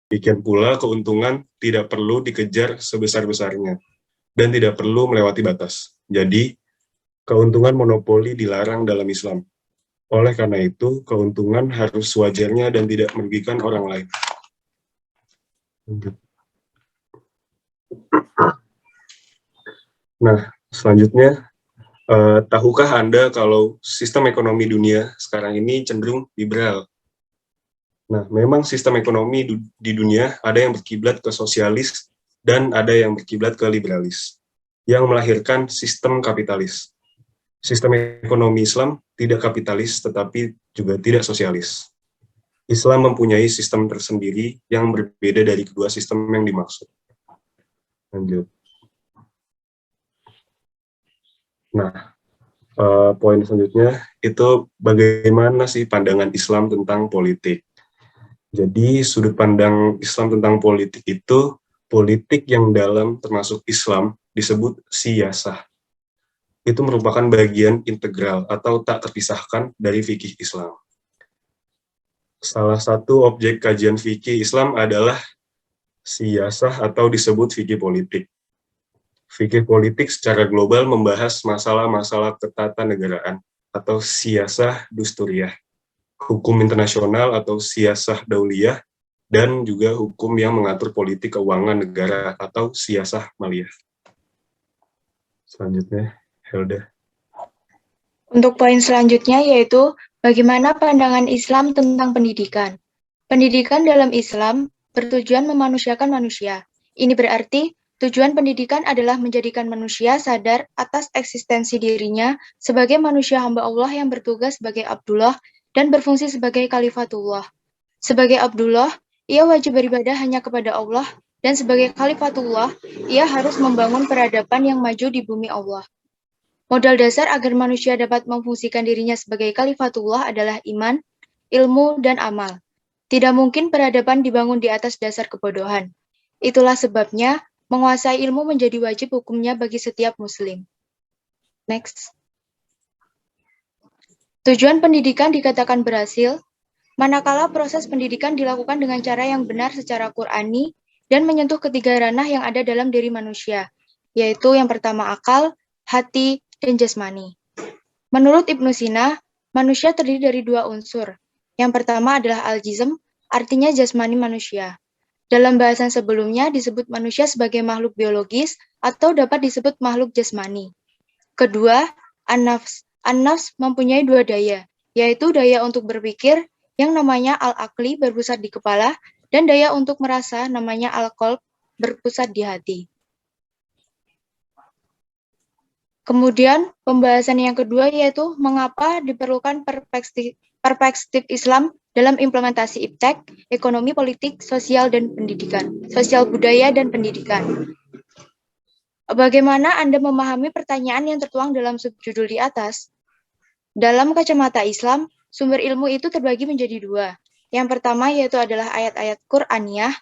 Demikian pula keuntungan tidak perlu dikejar sebesar-besarnya dan tidak perlu melewati batas. Jadi, keuntungan monopoli dilarang dalam Islam. Oleh karena itu, keuntungan harus sewajarnya dan tidak merugikan orang lain. Nah, selanjutnya, tahukah Anda kalau sistem ekonomi dunia sekarang ini cenderung liberal? Nah, memang sistem ekonomi di dunia ada yang berkiblat ke sosialis dan ada yang berkiblat ke liberalis, yang melahirkan sistem kapitalis. Sistem ekonomi Islam tidak kapitalis, tetapi juga tidak sosialis. Islam mempunyai sistem tersendiri yang berbeda dari kedua sistem yang dimaksud. Lanjut. Nah, poin selanjutnya itu bagaimana sih pandangan Islam tentang politik. Jadi sudut pandang Islam tentang politik itu, politik yang dalam termasuk Islam disebut siyasah. Itu merupakan bagian integral atau tak terpisahkan dari fikih Islam. Salah satu objek kajian fikih Islam adalah siyasah atau disebut fikih politik. Fikih politik secara global membahas masalah-masalah ketatanegaraan atau siyasah dusturiyah, hukum internasional atau siyasah dauliyah, dan juga hukum yang mengatur politik keuangan negara atau siyasah maliyah. Selanjutnya, Helda. Untuk poin selanjutnya yaitu bagaimana pandangan Islam tentang pendidikan. Pendidikan dalam Islam bertujuan memanusiakan manusia. Ini berarti tujuan pendidikan adalah menjadikan manusia sadar atas eksistensi dirinya sebagai manusia hamba Allah yang bertugas sebagai Abdullah dan berfungsi sebagai Khalifatullah. Sebagai Abdullah, ia wajib beribadah hanya kepada Allah, dan sebagai Khalifatullah, ia harus membangun peradaban yang maju di bumi Allah. Modal dasar agar manusia dapat memfungsikan dirinya sebagai Khalifatullah adalah iman, ilmu, dan amal. Tidak mungkin peradaban dibangun di atas dasar kebodohan. Itulah sebabnya menguasai ilmu menjadi wajib hukumnya bagi setiap muslim. Next. Tujuan pendidikan dikatakan berhasil manakala proses pendidikan dilakukan dengan cara yang benar secara Qur'ani dan menyentuh ketiga ranah yang ada dalam diri manusia, yaitu yang pertama akal, hati, dan jasmani. Menurut Ibnu Sina, manusia terdiri dari dua unsur. Yang pertama adalah al-jism, artinya jasmani manusia. Dalam bahasan sebelumnya disebut manusia sebagai makhluk biologis atau dapat disebut makhluk jasmani. Kedua, an-nafs. An-nafs mempunyai dua daya, yaitu daya untuk berpikir yang namanya al-aqli berpusat di kepala dan daya untuk merasa namanya al-qalb berpusat di hati. Kemudian pembahasan yang kedua yaitu mengapa diperlukan perspektif Islam dalam implementasi iptek, ekonomi, politik, sosial, dan pendidikan, sosial budaya, dan pendidikan. Bagaimana Anda memahami pertanyaan yang tertuang dalam subjudul di atas? Dalam kacamata Islam, sumber ilmu itu terbagi menjadi dua. Yang pertama yaitu adalah ayat-ayat Qur'aniyah.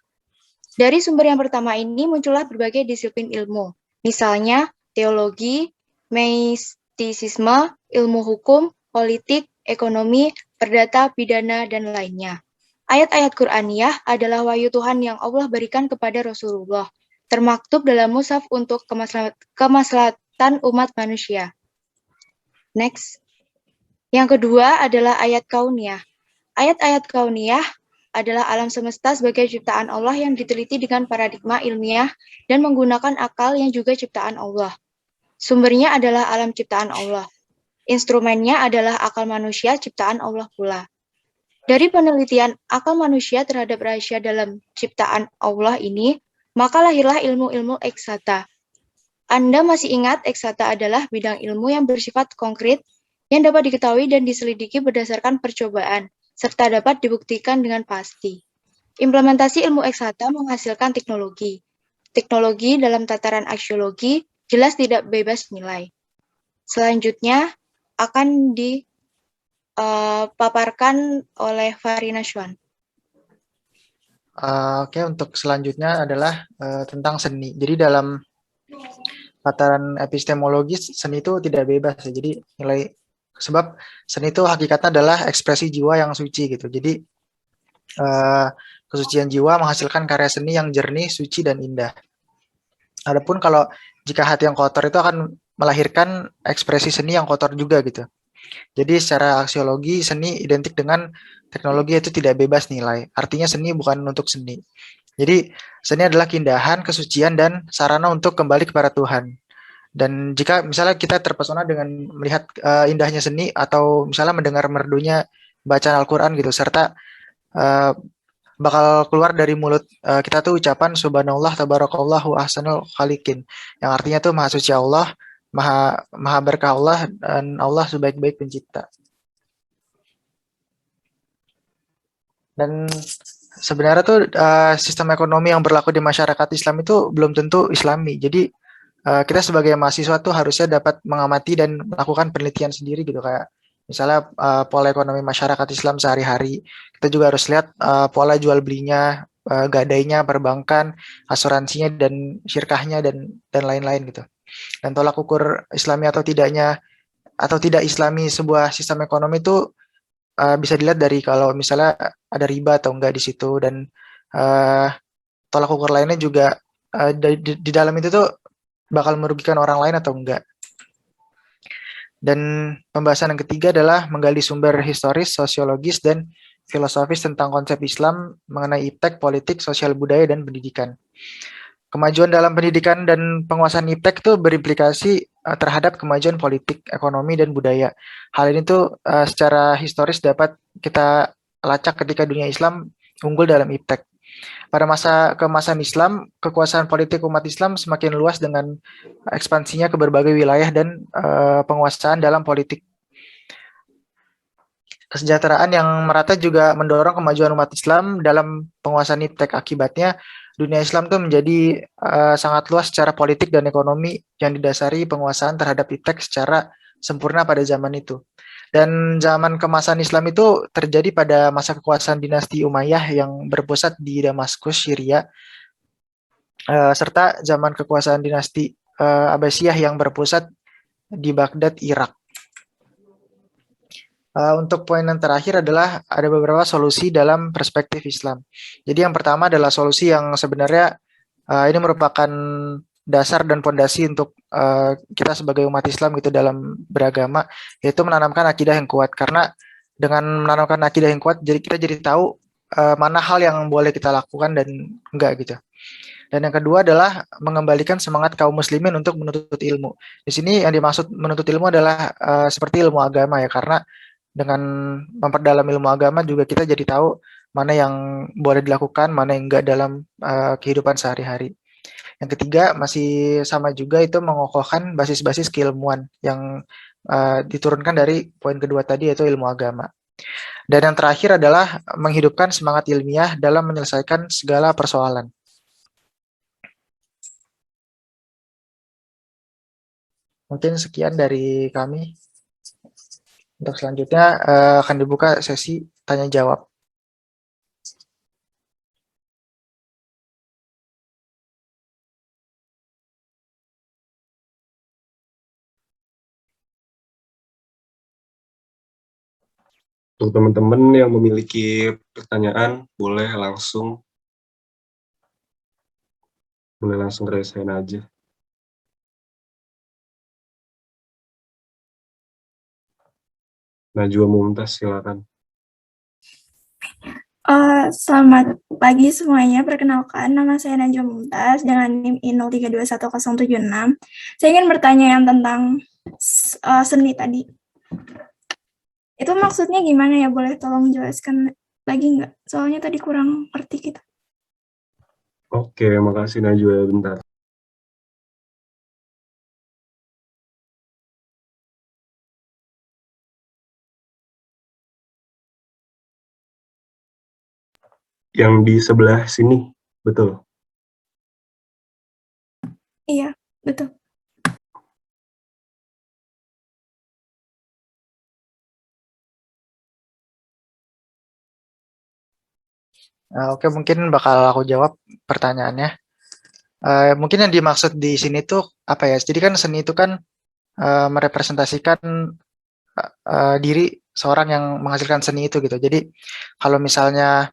Dari sumber yang pertama ini muncullah berbagai disiplin ilmu. Misalnya teologi, mistisisme, ilmu hukum, politik, ekonomi, perdata, pidana, dan lainnya. Ayat-ayat Qur'aniyah adalah wahyu Tuhan yang Allah berikan kepada Rasulullah, termaktub dalam mushaf untuk kemaslahatan umat manusia. Next. Yang kedua adalah ayat kauniyah. Ayat-ayat kauniyah adalah alam semesta sebagai ciptaan Allah yang diteliti dengan paradigma ilmiah dan menggunakan akal yang juga ciptaan Allah. Sumbernya adalah alam ciptaan Allah. Instrumennya adalah akal manusia ciptaan Allah pula. Dari penelitian akal manusia terhadap rahasia dalam ciptaan Allah ini, maka lahirlah ilmu-ilmu eksata. Anda masih ingat eksata adalah bidang ilmu yang bersifat konkret yang dapat diketahui dan diselidiki berdasarkan percobaan, serta dapat dibuktikan dengan pasti. Implementasi ilmu eksata menghasilkan teknologi. Teknologi dalam tataran aksiologi jelas tidak bebas nilai. Selanjutnya akan dipaparkan oleh Farina Shwan. Oke, untuk selanjutnya adalah tentang seni. Jadi dalam tataran epistemologis, seni itu tidak bebas ya. Jadi nilai sebab seni itu hakikatnya adalah ekspresi jiwa yang suci gitu. Jadi kesucian jiwa menghasilkan karya seni yang jernih, suci, dan indah. Adapun kalau jika hati yang kotor itu akan melahirkan ekspresi seni yang kotor juga gitu. Jadi secara aksiologi seni identik dengan teknologi itu tidak bebas nilai. Artinya seni bukan untuk seni. Jadi seni adalah keindahan, kesucian, dan sarana untuk kembali kepada Tuhan. Dan jika misalnya kita terpesona dengan melihat indahnya seni atau misalnya mendengar merdunya bacaan Al-Quran gitu, serta bakal keluar dari mulut kita tuh ucapan Subhanallah tabarakallahu ahsanul khaliqin, yang artinya tuh maha suci Allah, maha berkah Allah, dan Allah sebaik-baik pencipta. Dan sebenarnya tuh sistem ekonomi yang berlaku di masyarakat Islam itu belum tentu Islami. Jadi kita sebagai mahasiswa tuh harusnya dapat mengamati dan melakukan penelitian sendiri gitu, kayak misalnya pola ekonomi masyarakat Islam sehari-hari. Kita juga harus lihat pola jual belinya, gadainya, perbankan, asuransinya, dan syirkahnya, dan lain-lain gitu. Dan tolak ukur Islami atau tidaknya atau tidak Islami sebuah sistem ekonomi itu bisa dilihat dari kalau misalnya ada riba atau enggak di situ, dan tolak ukur lainnya juga di dalam itu tuh bakal merugikan orang lain atau enggak. Dan pembahasan yang ketiga adalah menggali sumber historis, sosiologis, dan filosofis tentang konsep Islam mengenai iptek, politik, sosial budaya, dan pendidikan. Kemajuan dalam pendidikan dan penguasaan iptek itu berimplikasi terhadap kemajuan politik, ekonomi, dan budaya. Hal ini tuh secara historis dapat kita lacak ketika dunia Islam unggul dalam iptek. Pada masa keemasan Islam, kekuasaan politik umat Islam semakin luas dengan ekspansinya ke berbagai wilayah dan penguasaan dalam politik. Kesejahteraan yang merata juga mendorong kemajuan umat Islam dalam penguasaan iptek. Akibatnya, dunia Islam itu menjadi sangat luas secara politik dan ekonomi yang didasari penguasaan terhadap iptek secara sempurna pada zaman itu. Dan zaman kemasan Islam itu terjadi pada masa kekuasaan dinasti Umayyah yang berpusat di Damaskus, Syria, serta zaman kekuasaan dinasti Abbasiyah yang berpusat di Baghdad, Irak. Untuk poin yang terakhir adalah ada beberapa solusi dalam perspektif Islam. Jadi yang pertama adalah solusi yang sebenarnya ini merupakan dasar dan fondasi untuk kita sebagai umat Islam gitu dalam beragama, yaitu menanamkan akidah yang kuat. Karena dengan menanamkan akidah yang kuat, jadi kita jadi tahu mana hal yang boleh kita lakukan dan enggak gitu. Dan yang kedua adalah mengembalikan semangat kaum muslimin untuk menuntut ilmu. Di sini yang dimaksud menuntut ilmu adalah seperti ilmu agama ya, karena dengan memperdalam ilmu agama juga kita jadi tahu mana yang boleh dilakukan, mana yang enggak dalam kehidupan sehari-hari. Yang ketiga masih sama juga, itu mengokohkan basis-basis keilmuan yang diturunkan dari poin kedua tadi, yaitu ilmu agama. Dan yang terakhir adalah menghidupkan semangat ilmiah dalam menyelesaikan segala persoalan. Mungkin sekian dari kami. Untuk selanjutnya akan dibuka sesi tanya jawab. Untuk teman-teman yang memiliki pertanyaan, boleh langsung raise hand aja. Najwa Mumtaz, silakan. Selamat pagi semuanya. Perkenalkan, nama saya Najwa Mumtaz dengan NIM I03211076. Saya ingin bertanya yang tentang seni tadi. Itu maksudnya gimana ya? Boleh tolong jelaskan lagi nggak? Soalnya tadi kurang ngerti kita. Oke, makasih Najwa. Bentar. Yang di sebelah sini, betul? Iya, betul. Oke, mungkin bakal aku jawab pertanyaannya. Mungkin yang dimaksud di sini tuh apa ya? Jadi kan seni itu kan merepresentasikan diri seorang yang menghasilkan seni itu gitu. Jadi kalau misalnya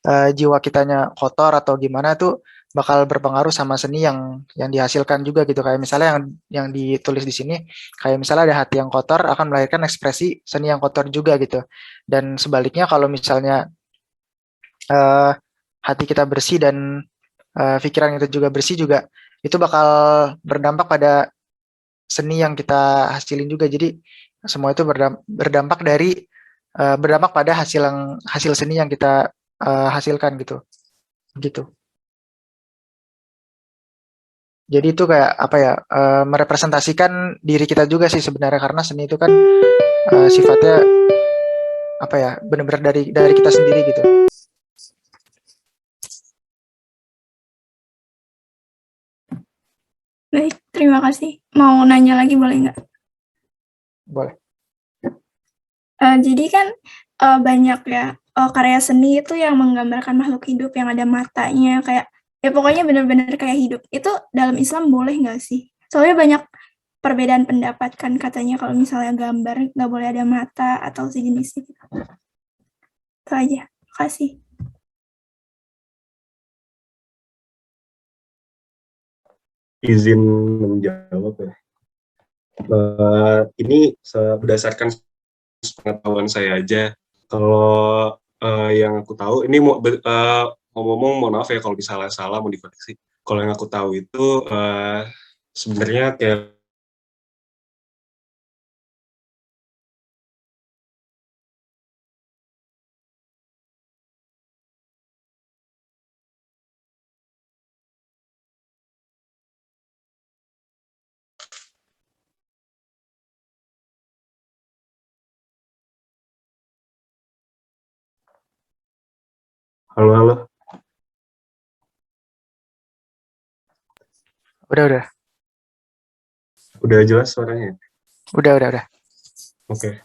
jiwa kitanya kotor atau gimana tuh bakal berpengaruh sama seni yang dihasilkan juga gitu. Kayak misalnya yang ditulis di sini, kayak misalnya ada hati yang kotor akan melahirkan ekspresi seni yang kotor juga gitu. Dan sebaliknya kalau misalnya eh, hati kita bersih dan pikiran kita juga bersih juga, itu bakal berdampak pada seni yang kita hasilin juga. Jadi semua itu berdampak pada hasil seni yang kita hasilkan gitu. Gitu. Jadi itu kayak apa ya, merepresentasikan diri kita juga sih sebenarnya, karena seni itu kan sifatnya apa ya, benar-benar dari kita sendiri gitu. Baik, terima kasih. Mau nanya lagi boleh nggak? Boleh. Jadi kan banyak ya karya seni itu yang menggambarkan makhluk hidup yang ada matanya, kayak ya pokoknya benar-benar kayak hidup. Itu dalam Islam boleh nggak sih? Soalnya banyak perbedaan pendapat kan, katanya kalau misalnya gambar nggak boleh ada mata atau sejenisnya gitu. Itu aja. Makasih. Izin menjawab ya. Ini berdasarkan pengetahuan saya aja. Kalau yang aku tahu, ini ngomong-ngomong, mohon maaf ya kalau misalnya salah, mau dikoreksi. Kalau yang aku tahu itu sebenarnya kayak halo. Udah jelas suaranya? Udah. Oke.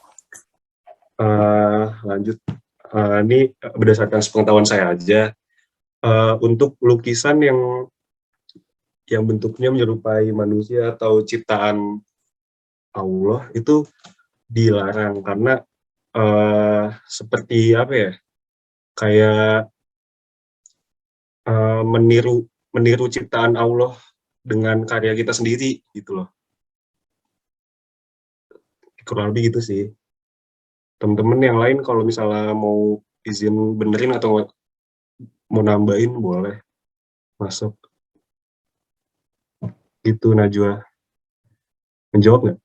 Lanjut. Ini berdasarkan pengetahuan saya aja. Untuk lukisan yang bentuknya menyerupai manusia atau ciptaan Allah itu dilarang karena seperti apa ya, kayak meniru ciptaan Allah dengan karya kita sendiri gitu loh. Kurang lebih gitu sih. Teman-teman yang lain kalau misalnya mau izin benerin atau mau nambahin boleh masuk. Gitu Najwa. Menjawab nggak?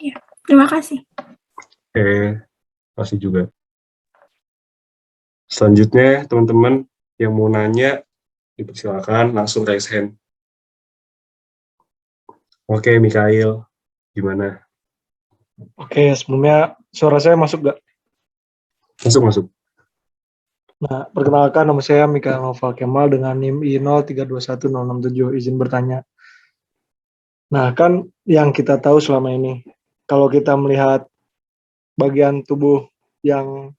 Iya, terima kasih. Kasih juga. Selanjutnya, teman-teman yang mau nanya, dipersilakan langsung raise hand. Oke, Mikail, gimana? Oke, sebelumnya suara saya masuk nggak? Masuk. Nah, perkenalkan nama saya Mikael Noval Kemal dengan NIM I0321067. Izin bertanya. Nah, kan yang kita tahu selama ini, kalau kita melihat bagian tubuh yang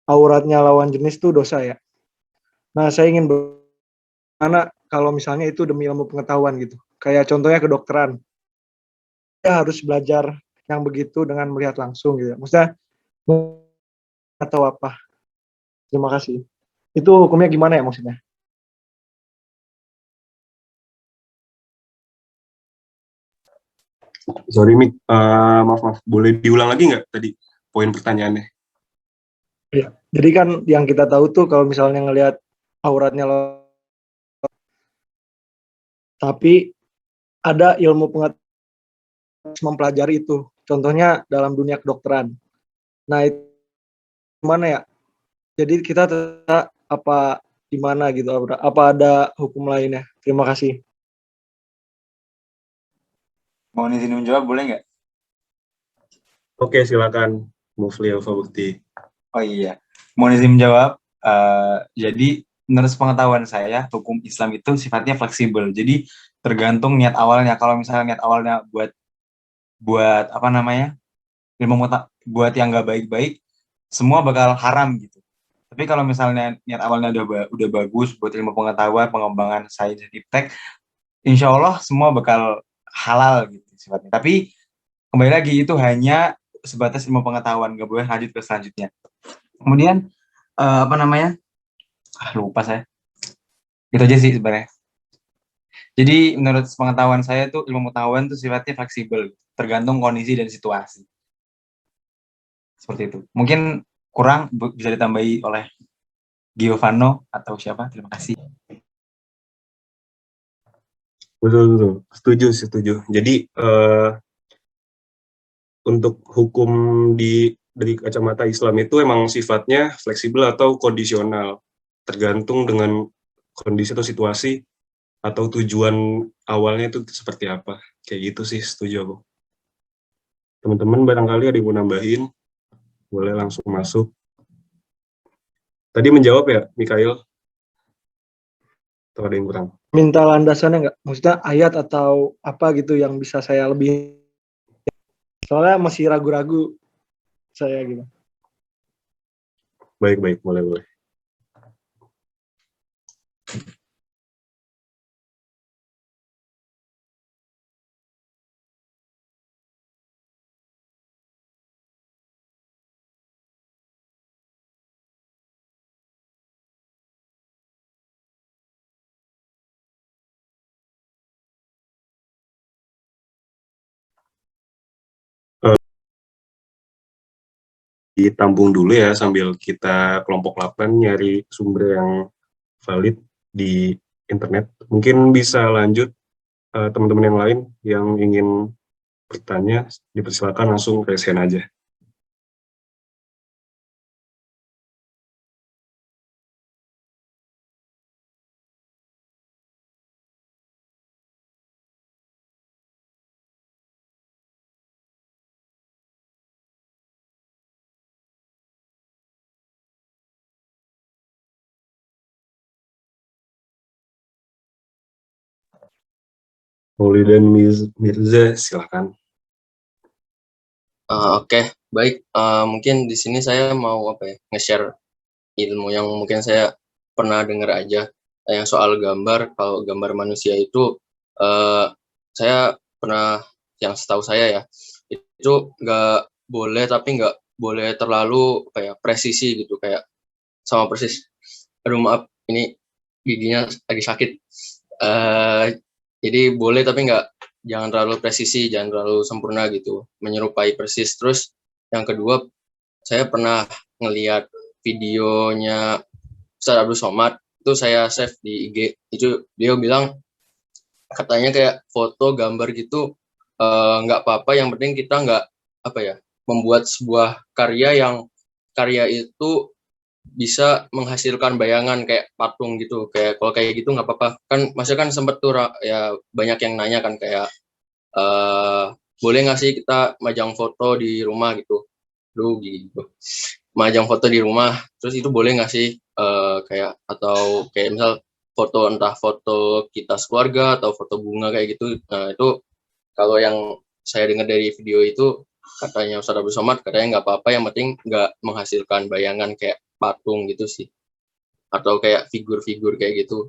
auratnya lawan jenis itu dosa ya. Nah, saya ingin bagaimana kalau misalnya itu demi ilmu pengetahuan gitu. Kayak contohnya kedokteran. Kita harus belajar yang begitu dengan melihat langsung gitu. Maksudnya, atau apa? Terima kasih. Itu hukumnya gimana ya maksudnya? Sorry, Mik. Maaf. Boleh diulang lagi nggak tadi poin pertanyaannya? Ya, jadi kan yang kita tahu tuh kalau misalnya ngelihat auratnya tapi ada ilmu pengetahuan mempelajari itu. Contohnya dalam dunia kedokteran. Nah, itu gimana ya? Jadi kita tetap apa gimana gitu? Apa ada hukum lainnya? Terima kasih. Mau izin menjawab boleh nggak? Oke, silakan. Mufli Alfa Bukti. Oh iya, mau izin menjawab. Jadi menurut pengetahuan saya, hukum Islam itu sifatnya fleksibel. Jadi tergantung niat awalnya. Kalau misalnya niat awalnya buat apa namanya, buat yang nggak baik-baik, semua bakal haram gitu. Tapi kalau misalnya niat awalnya udah bagus buat ilmu pengetahuan, pengembangan sains dan iptek, insya Allah semua bakal halal gitu sifatnya. Tapi kembali lagi itu hanya sebatas ilmu pengetahuan, nggak boleh lanjut ke selanjutnya. Kemudian apa namanya? Lupa saya. Itu aja sih sebenarnya. Jadi menurut pengetahuan saya tuh ilmu pengetahuan tuh sifatnya fleksibel, tergantung kondisi dan situasi. Seperti itu. Mungkin kurang bisa ditambahi oleh Giovanno atau siapa? Terima kasih. Betul, betul. Setuju, setuju. Jadi untuk hukum dari kacamata Islam itu emang sifatnya fleksibel atau kondisional, tergantung dengan kondisi atau situasi atau tujuan awalnya itu seperti apa. Kayak gitu sih, setuju aku. Teman-teman barangkali ada yang mau nambahin, boleh langsung masuk. Tadi menjawab ya, Mikael? Atau ada yang kurang? Minta landasannya nggak? Maksudnya ayat atau apa gitu yang bisa saya lebih. Soalnya masih ragu-ragu saya gitu. Baik, baik, boleh, boleh. Ditampung dulu ya sambil kita kelompok 8 nyari sumber yang valid di internet. Mungkin bisa lanjut teman-teman yang lain yang ingin bertanya, dipersilakan langsung raise hand aja. Maulid dan Mirza, silakan. Oke, baik. Mungkin di sini saya mau nge-share ilmu yang mungkin saya pernah dengar aja. Yang soal gambar, kalau gambar manusia itu saya pernah, yang setahu saya ya, itu nggak boleh, tapi nggak boleh terlalu presisi gitu, kayak sama persis. Aduh maaf, ini giginya lagi sakit. Jadi boleh tapi jangan terlalu presisi, jangan terlalu sempurna gitu, menyerupai persis. Terus yang kedua, saya pernah ngelihat videonya Ustaz Abdul Somad, itu saya save di IG. Itu dia bilang katanya kayak foto gambar gitu nggak apa-apa, yang penting kita nggak membuat sebuah karya itu bisa menghasilkan bayangan kayak patung gitu. Kayak kalau kayak gitu nggak apa-apa kan, maksudnya kan sempet tuh ya banyak yang nanya kan kayak boleh nggak sih kita majang foto di rumah gitu, gitu majang foto di rumah, terus itu boleh nggak sih kayak, atau kayak misal foto, entah foto kita sekeluarga atau foto bunga kayak gitu. Nah itu kalau yang saya dengar dari video itu, katanya Ustadz Abdul Somad, katanya nggak apa-apa, yang penting nggak menghasilkan bayangan kayak patung gitu sih, atau kayak figur-figur kayak gitu.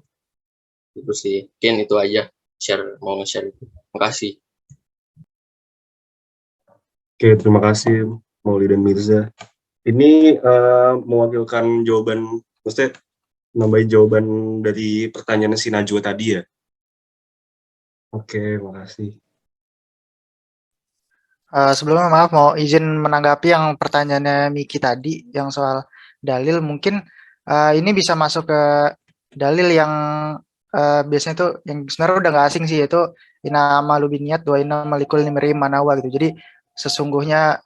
Itu sih, mungkin itu aja mau nge-share itu. Makasih. Oke, terima kasih Maulid dan Mirza. Ini mewakilkan jawaban, maksudnya nambahin jawaban dari pertanyaan si Najwa tadi ya. Oke, makasih. Sebelumnya maaf, mau izin menanggapi yang pertanyaannya Miki tadi yang soal dalil. Mungkin ini bisa masuk ke dalil yang biasanya tuh yang sebenarnya udah nggak asing sih, yaitu inama lubiniat wa inama likul nimri manawa gitu. Jadi sesungguhnya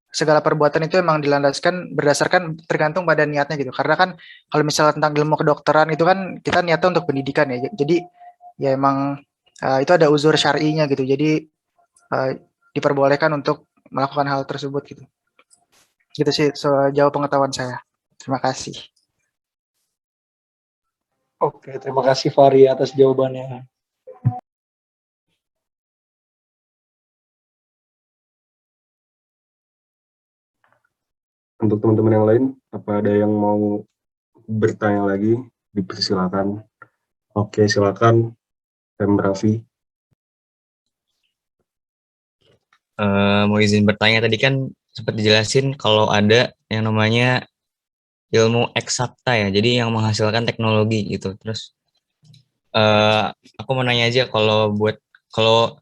segala perbuatan itu emang dilandaskan berdasarkan tergantung pada niatnya gitu. Karena kan kalau misalnya tentang ilmu kedokteran itu kan kita niatnya untuk pendidikan ya. Jadi ya emang itu ada uzur syar'inya gitu. Jadi diperbolehkan untuk melakukan hal tersebut gitu. Gitu sih sejauh pengetahuan saya. Terima kasih. Oke, terima kasih Fahri atas jawabannya. Untuk teman-teman yang lain, apa ada yang mau bertanya lagi? Dipersilakan. Oke, silakan, Tem Raffi. Mau izin bertanya, tadi kan sempat dijelasin kalau ada yang namanya ilmu eksakta ya, jadi yang menghasilkan teknologi gitu. Terus aku mau nanya aja, kalau kalau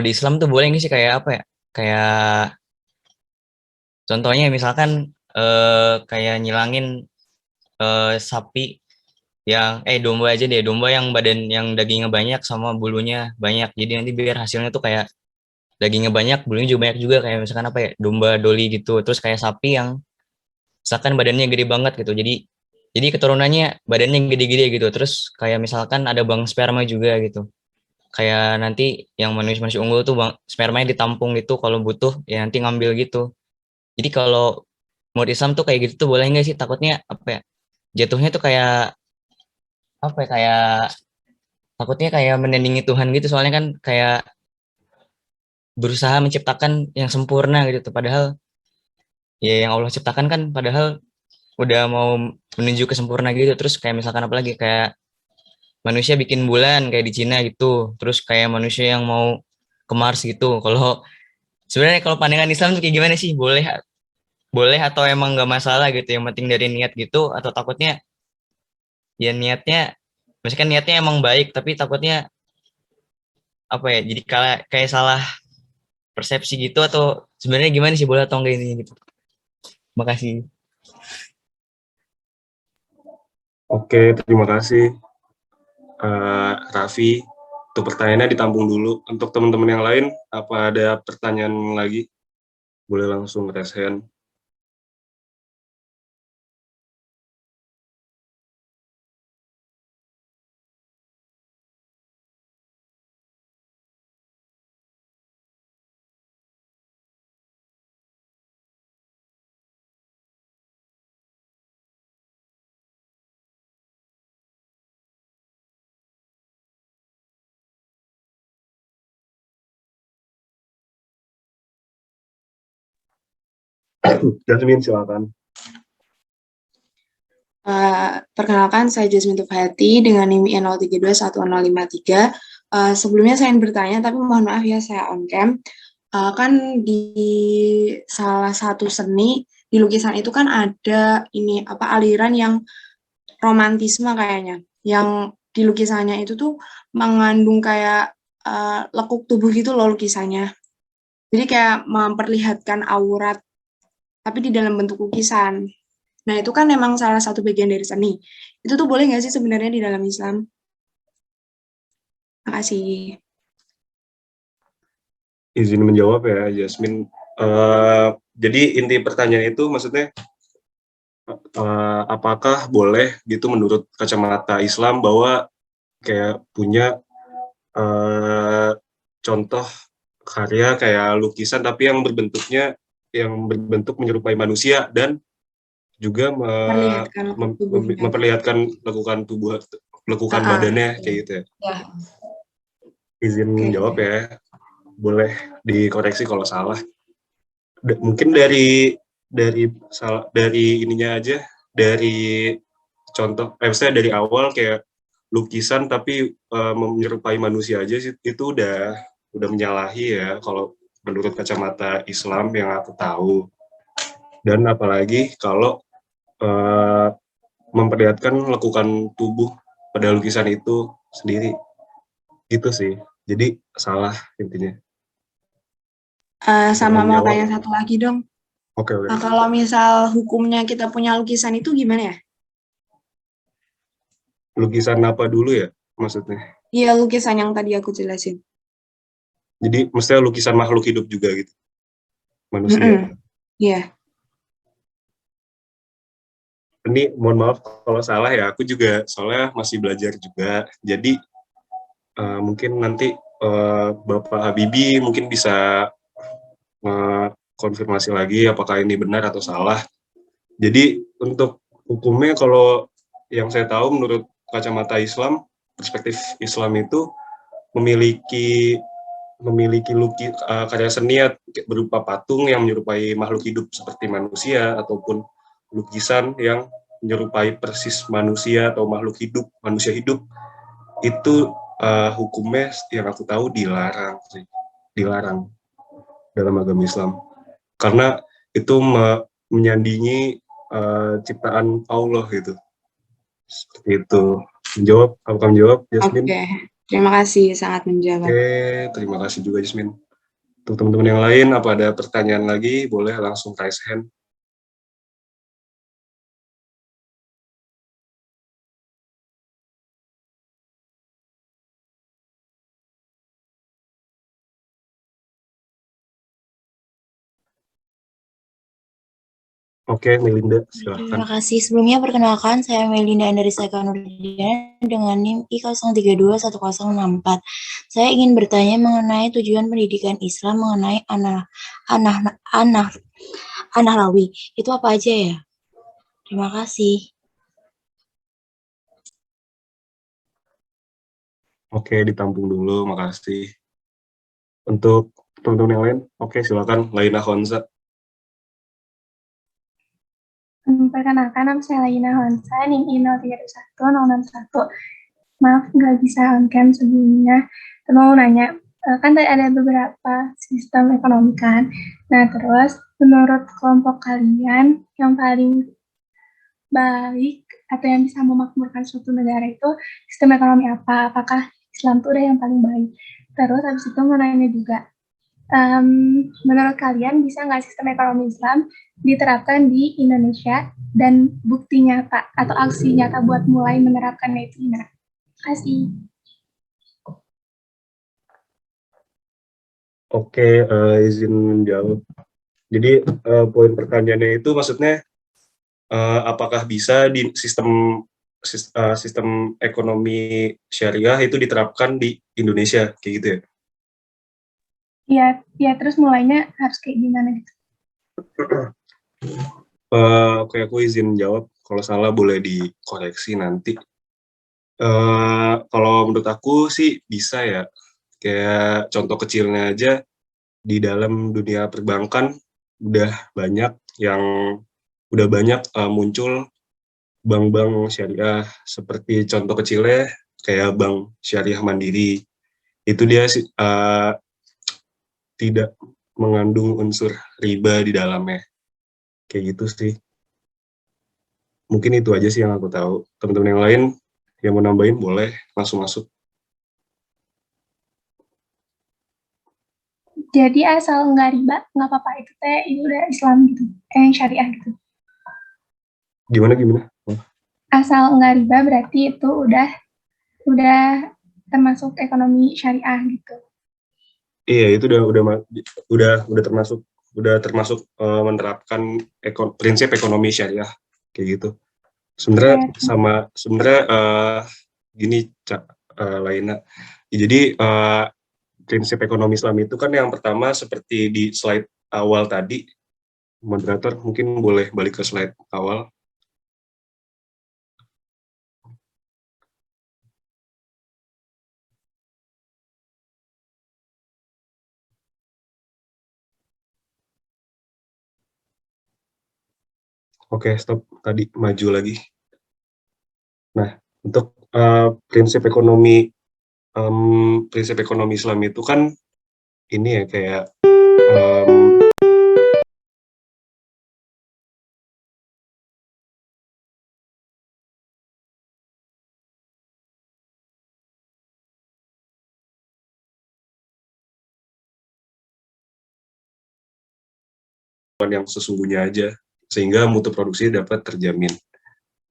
di Islam tuh boleh nggak sih kayak apa ya? Kayak contohnya misalkan kayak nyilangin sapi yang domba aja deh, domba yang dagingnya banyak sama bulunya banyak. Jadi nanti biar hasilnya tuh kayak dagingnya banyak, bulunya juga banyak juga, kayak misalkan apa ya, domba doli gitu. Terus kayak sapi yang misalkan badannya gede banget gitu. Jadi keturunannya badannya gede-gede gitu. Terus kayak misalkan ada bank sperma juga gitu. Kayak nanti yang manusia-manusia unggul tuh bang, spermanya ditampung gitu, kalau butuh ya nanti ngambil gitu. Jadi kalau menurut Islam tuh kayak gitu tuh boleh nggak sih? Takutnya apa ya? Jatuhnya tuh kayak apa ya? Kayak takutnya kayak menandingi Tuhan gitu. Soalnya kan kayak berusaha menciptakan yang sempurna gitu tuh. Padahal ya yang Allah ciptakan kan padahal udah mau menuju ke sempurna gitu. Terus kayak misalkan apa lagi, kayak manusia bikin bulan kayak di Cina gitu. Terus kayak manusia yang mau ke Mars gitu. Kalau sebenarnya kalau pandangan Islam tuh kayak gimana sih? Boleh atau emang nggak masalah gitu? Yang penting dari niat gitu, atau takutnya ya niatnya, maksudnya kan niatnya emang baik, tapi takutnya apa ya? Jadi kayak salah persepsi gitu, atau sebenarnya gimana sih, boleh atau enggak ini gitu? Makasih. Oke, terima kasih Raffi. Untuk pertanyaannya ditampung dulu. Untuk teman-teman yang lain, apa ada pertanyaan lagi? Boleh langsung raise hand. Jasmine, silakan. Perkenalkan, saya Jasmine Tufayati dengan NIM I03211053. Sebelumnya saya ingin bertanya, tapi mohon maaf ya, saya on cam. Kan di salah satu seni, di lukisan itu kan ada ini aliran yang romantisme kayaknya. Yang di lukisannya itu tuh mengandung kayak lekuk tubuh gitu loh lukisannya. Jadi kayak memperlihatkan aurat, tapi di dalam bentuk lukisan. Nah, itu kan memang salah satu bagian dari seni. Itu tuh boleh nggak sih sebenarnya di dalam Islam? Makasih. Izin menjawab ya, Jasmine. Jadi inti pertanyaan itu maksudnya, apakah boleh gitu menurut kacamata Islam bahwa kayak punya contoh karya kayak lukisan tapi yang berbentuk menyerupai manusia dan juga memperlihatkan lekukan badannya kayak gitu ya. Izin jawab ya, boleh dikoreksi kalau salah. Mungkin dari ininya aja, dari contoh, misalnya dari awal kayak lukisan tapi menyerupai manusia aja sih, itu udah menyalahi ya kalau menurut kacamata Islam yang aku tahu. Dan apalagi kalau memperlihatkan lekukan tubuh pada lukisan itu sendiri. Itu sih. Jadi salah intinya. Sama mau tanya satu lagi dong. Oke. Kalau misal hukumnya kita punya lukisan itu gimana ya? Lukisan apa dulu ya maksudnya? Iya, lukisan yang tadi aku jelasin. Jadi mestinya lukisan makhluk hidup juga gitu? Manusia? Iya. Ini mohon maaf kalau salah ya, aku juga soalnya masih belajar juga. Jadi mungkin nanti Bapak Habibie mungkin bisa konfirmasi lagi apakah ini benar atau salah. Jadi untuk hukumnya, kalau yang saya tahu menurut kacamata Islam, perspektif Islam itu memiliki karya seni berupa patung yang menyerupai makhluk hidup seperti manusia, ataupun lukisan yang menyerupai persis manusia atau makhluk hidup, manusia hidup, itu hukumnya yang aku tahu dilarang dalam agama Islam, karena itu menyandingi ciptaan Allah gitu. Seperti itu. Menjawab, apakah menjawab, Jasmine? Oke, terima kasih sangat menjawab. Oke, terima kasih juga Jasmine. Untuk teman-teman yang lain, apa ada pertanyaan lagi? Boleh langsung raise hand. Oke, Melinda, Terima silahkan. kasih. Sebelumnya perkenalkan, saya Melinda Andarisa Nurdina dengan NIM I0321064. Saya ingin bertanya mengenai tujuan pendidikan Islam mengenai An-Nahlawi. Itu apa aja ya? Terima kasih. Oke, ditampung dulu, makasih. Untuk teman-teman yang lain, oke, silakan, Laina Honza. Perkenalkan, nama saya Laina Honsa, NIM I031-061. Maaf, nggak bisa on cam sebelumnya. Mau nanya, kan tadi ada beberapa sistem ekonomi kan. Nah, terus menurut kelompok kalian yang paling baik atau yang bisa memakmurkan suatu negara itu sistem ekonomi apa? Apakah Islam itu udah yang paling baik? Terus habis itu mau nanya juga, menurut kalian bisa nggak sistem ekonomi Islam diterapkan di Indonesia dan bukti nyata atau aksi nyata buat mulai menerapkannya itu gimana? Terima kasih. Oke, izin menjawab. Jadi poin pertanyaannya itu maksudnya apakah bisa di sistem ekonomi syariah itu diterapkan di Indonesia kayak gitu ya? Iya, terus mulainya harus kayak gimana gitu? Oke, aku izin jawab. Kalau salah boleh dikoreksi nanti. Kalau menurut aku sih bisa ya. Kayak contoh kecilnya aja di dalam dunia perbankan udah banyak muncul bank-bank syariah, seperti contoh kecilnya kayak Bank Syariah Mandiri. Itu dia tidak mengandung unsur riba di dalamnya. Kayak gitu sih. Mungkin itu aja sih yang aku tahu. Teman-teman yang lain yang mau nambahin boleh langsung masuk. Jadi asal nggak riba, nggak apa-apa, itu udah Islam gitu, syariah gitu. Gimana? Asal nggak riba berarti itu udah termasuk ekonomi syariah gitu. Iya, itu udah termasuk menerapkan prinsip ekonomi syariah kayak gitu. Sebenarnya gini Laina. Jadi prinsip ekonomi Islam itu kan yang pertama seperti di slide awal tadi. Moderator mungkin boleh balik ke slide awal. Oke, stop. Tadi maju lagi. Nah, untuk prinsip ekonomi Islam itu kan ini ya kayak yang sesungguhnya aja, sehingga mutu produksi dapat terjamin.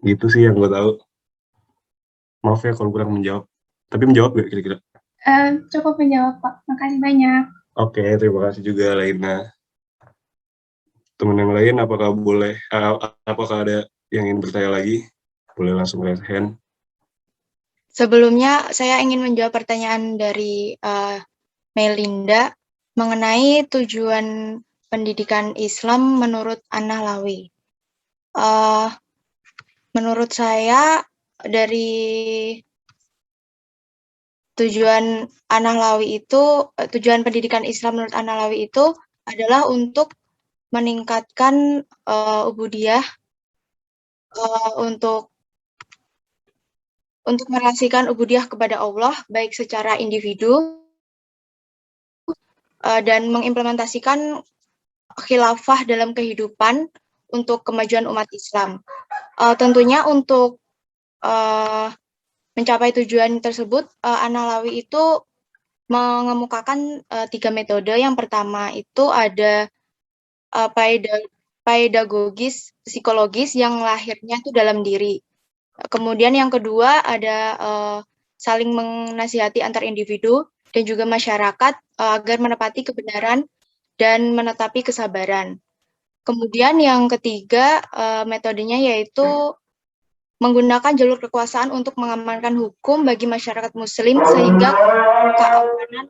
Gitu sih yang gue tahu. Maaf ya kalau kurang menjawab. Tapi menjawab gak kira-kira? Cukup menjawab, Pak. Makasih banyak. Oke, terima kasih juga Laina. Teman yang lain, apakah ada yang ingin bertanya lagi? Boleh langsung raise hand. Sebelumnya, saya ingin menjawab pertanyaan dari Melinda mengenai tujuan pendidikan Islam menurut An-Nahlawi. Menurut saya, dari tujuan pendidikan Islam menurut An-Nahlawi itu adalah untuk meningkatkan ubudiyah, untuk merelasikan ubudiyah kepada Allah, baik secara individu dan mengimplementasikan khilafah dalam kehidupan untuk kemajuan umat Islam. Tentunya untuk mencapai tujuan tersebut, An-Nawawi itu mengemukakan 3 metode. Yang pertama itu ada pedagogis psikologis yang lahirnya itu dalam diri. Kemudian yang kedua ada saling menasihati antar individu dan juga masyarakat agar menepati kebenaran dan menetapi kesabaran. Kemudian yang ketiga metodenya yaitu menggunakan jalur kekuasaan untuk mengamankan hukum bagi masyarakat muslim sehingga keamanan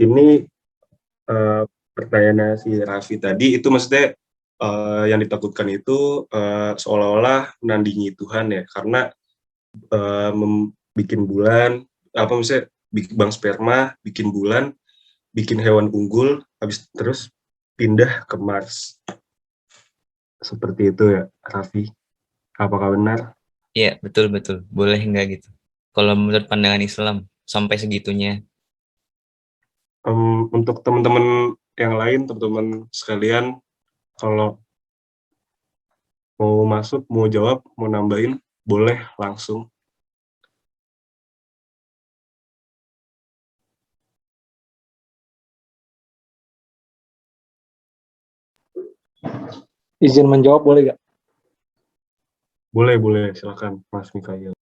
Ini pertanyaannya si Raffi tadi itu maksudnya yang ditakutkan itu seolah-olah menandingi Tuhan ya, karena bikin bulan apa misalnya bikin bank sperma, bikin bulan, bikin hewan unggul, habis terus pindah ke Mars. Seperti itu ya, Raffi. Apakah benar? Iya, betul. Boleh nggak gitu? Kalau menurut pandangan Islam, sampai segitunya. Untuk teman-teman yang lain, teman-teman sekalian, kalau mau masuk, mau jawab, mau nambahin, boleh langsung. Izin menjawab boleh nggak? Boleh, silakan Mas Mikael.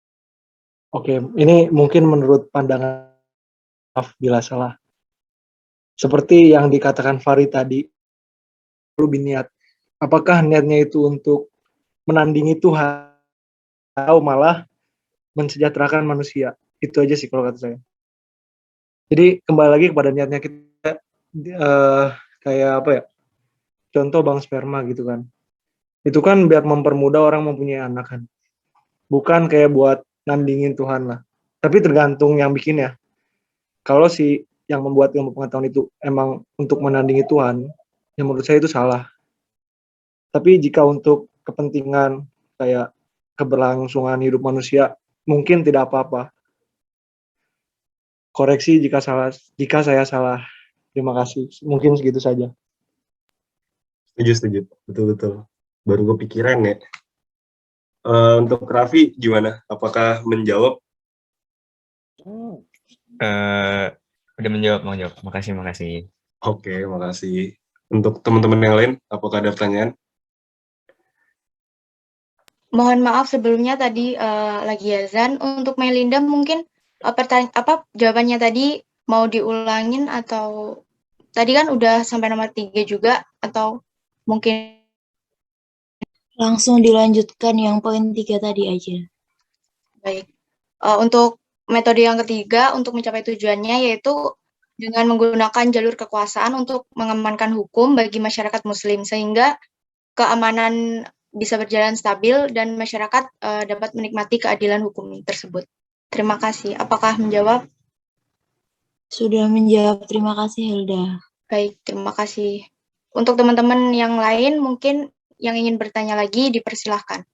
Oke, ini mungkin menurut pandangan, maaf bila salah. Seperti yang dikatakan Fari tadi, perlu biniat. Apakah niatnya itu untuk menandingi Tuhan atau malah mensejahterakan manusia? Itu aja sih kalau kata saya. Jadi kembali lagi kepada niatnya kita, kayak apa ya? Contoh bank sperma gitu kan. Itu kan biar mempermudah orang mempunyai anak kan. Bukan kayak buat nandingin Tuhan lah. Tapi tergantung yang bikin ya. Kalau si yang membuat ilmu pengetahuan itu emang untuk menandingi Tuhan, yang menurut saya itu salah. Tapi jika untuk kepentingan kayak keberlangsungan hidup manusia, mungkin tidak apa-apa. Koreksi jika saya salah. Terima kasih. Mungkin segitu saja. Setuju. Betul. Baru kepikiran ya. Untuk Raffi gimana? Apakah menjawab? Udah menjawab. Makasih. Oke, makasih. Untuk teman-teman yang lain, apakah ada pertanyaan? Mohon maaf sebelumnya tadi lagi azan. Untuk Melinda mungkin jawabannya tadi mau diulangin atau tadi kan udah sampai nomor 3 juga atau mungkin Langsung dilanjutkan yang poin 3 tadi aja. baik. Untuk metode yang ketiga untuk mencapai tujuannya yaitu dengan menggunakan jalur kekuasaan untuk mengamankan hukum bagi masyarakat muslim sehingga keamanan bisa berjalan stabil dan masyarakat dapat menikmati keadilan hukum tersebut. Terima kasih. Apakah menjawab? Sudah menjawab. Terima kasih, Hilda. Baik, terima kasih. Untuk teman-teman yang lain mungkin yang ingin bertanya lagi dipersilahkan.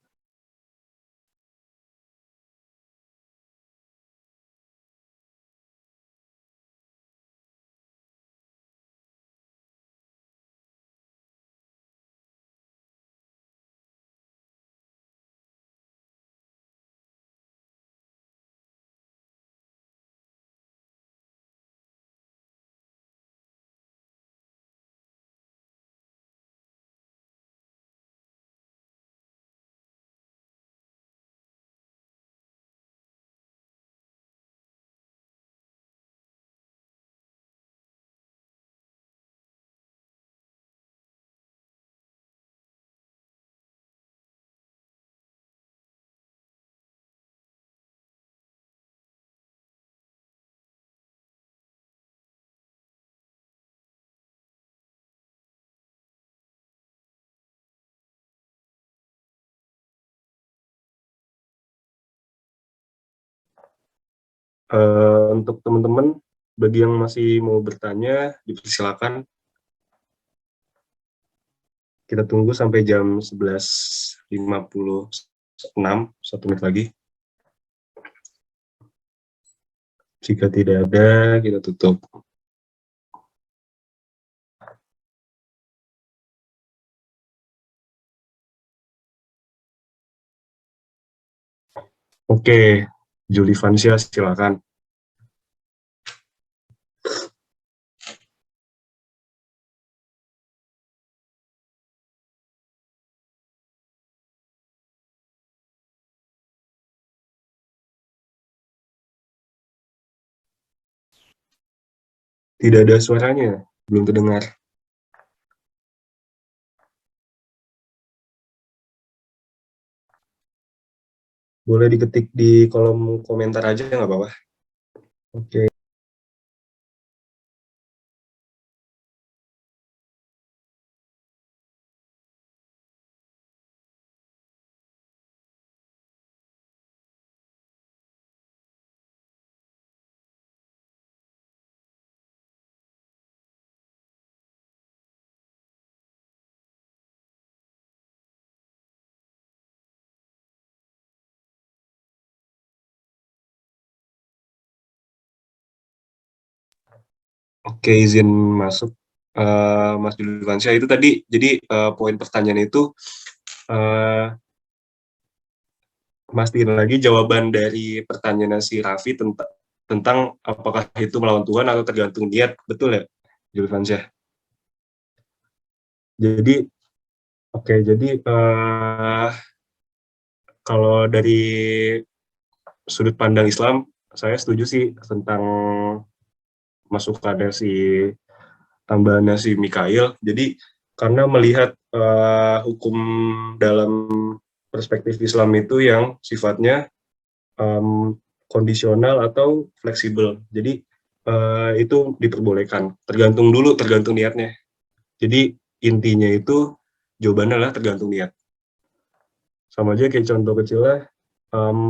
Untuk teman-teman, bagi yang masih mau bertanya, dipersilakan. Kita tunggu sampai jam 11.56, 1 menit lagi. Jika tidak ada, kita tutup. Oke, Juli Vansia, silakan. Tidak ada suaranya, belum terdengar. Boleh diketik di kolom komentar aja, nggak apa-apa. Oke. Oke, izin masuk. Mas Juli Vansia, itu tadi, jadi poin pertanyaan itu, mastiin lagi jawaban dari pertanyaan si Raffi tentang apakah itu melawan Tuhan atau tergantung niat, betul ya, Juli Vansia? Jadi, oke, jadi kalau dari sudut pandang Islam, saya setuju sih tentang masukannya si tambahannya si Mikail. Jadi karena melihat hukum dalam perspektif Islam itu yang sifatnya kondisional atau fleksibel. Jadi itu diperbolehkan. Tergantung niatnya. Jadi intinya itu jawabannya adalah tergantung niat. Sama aja kayak contoh kecilnya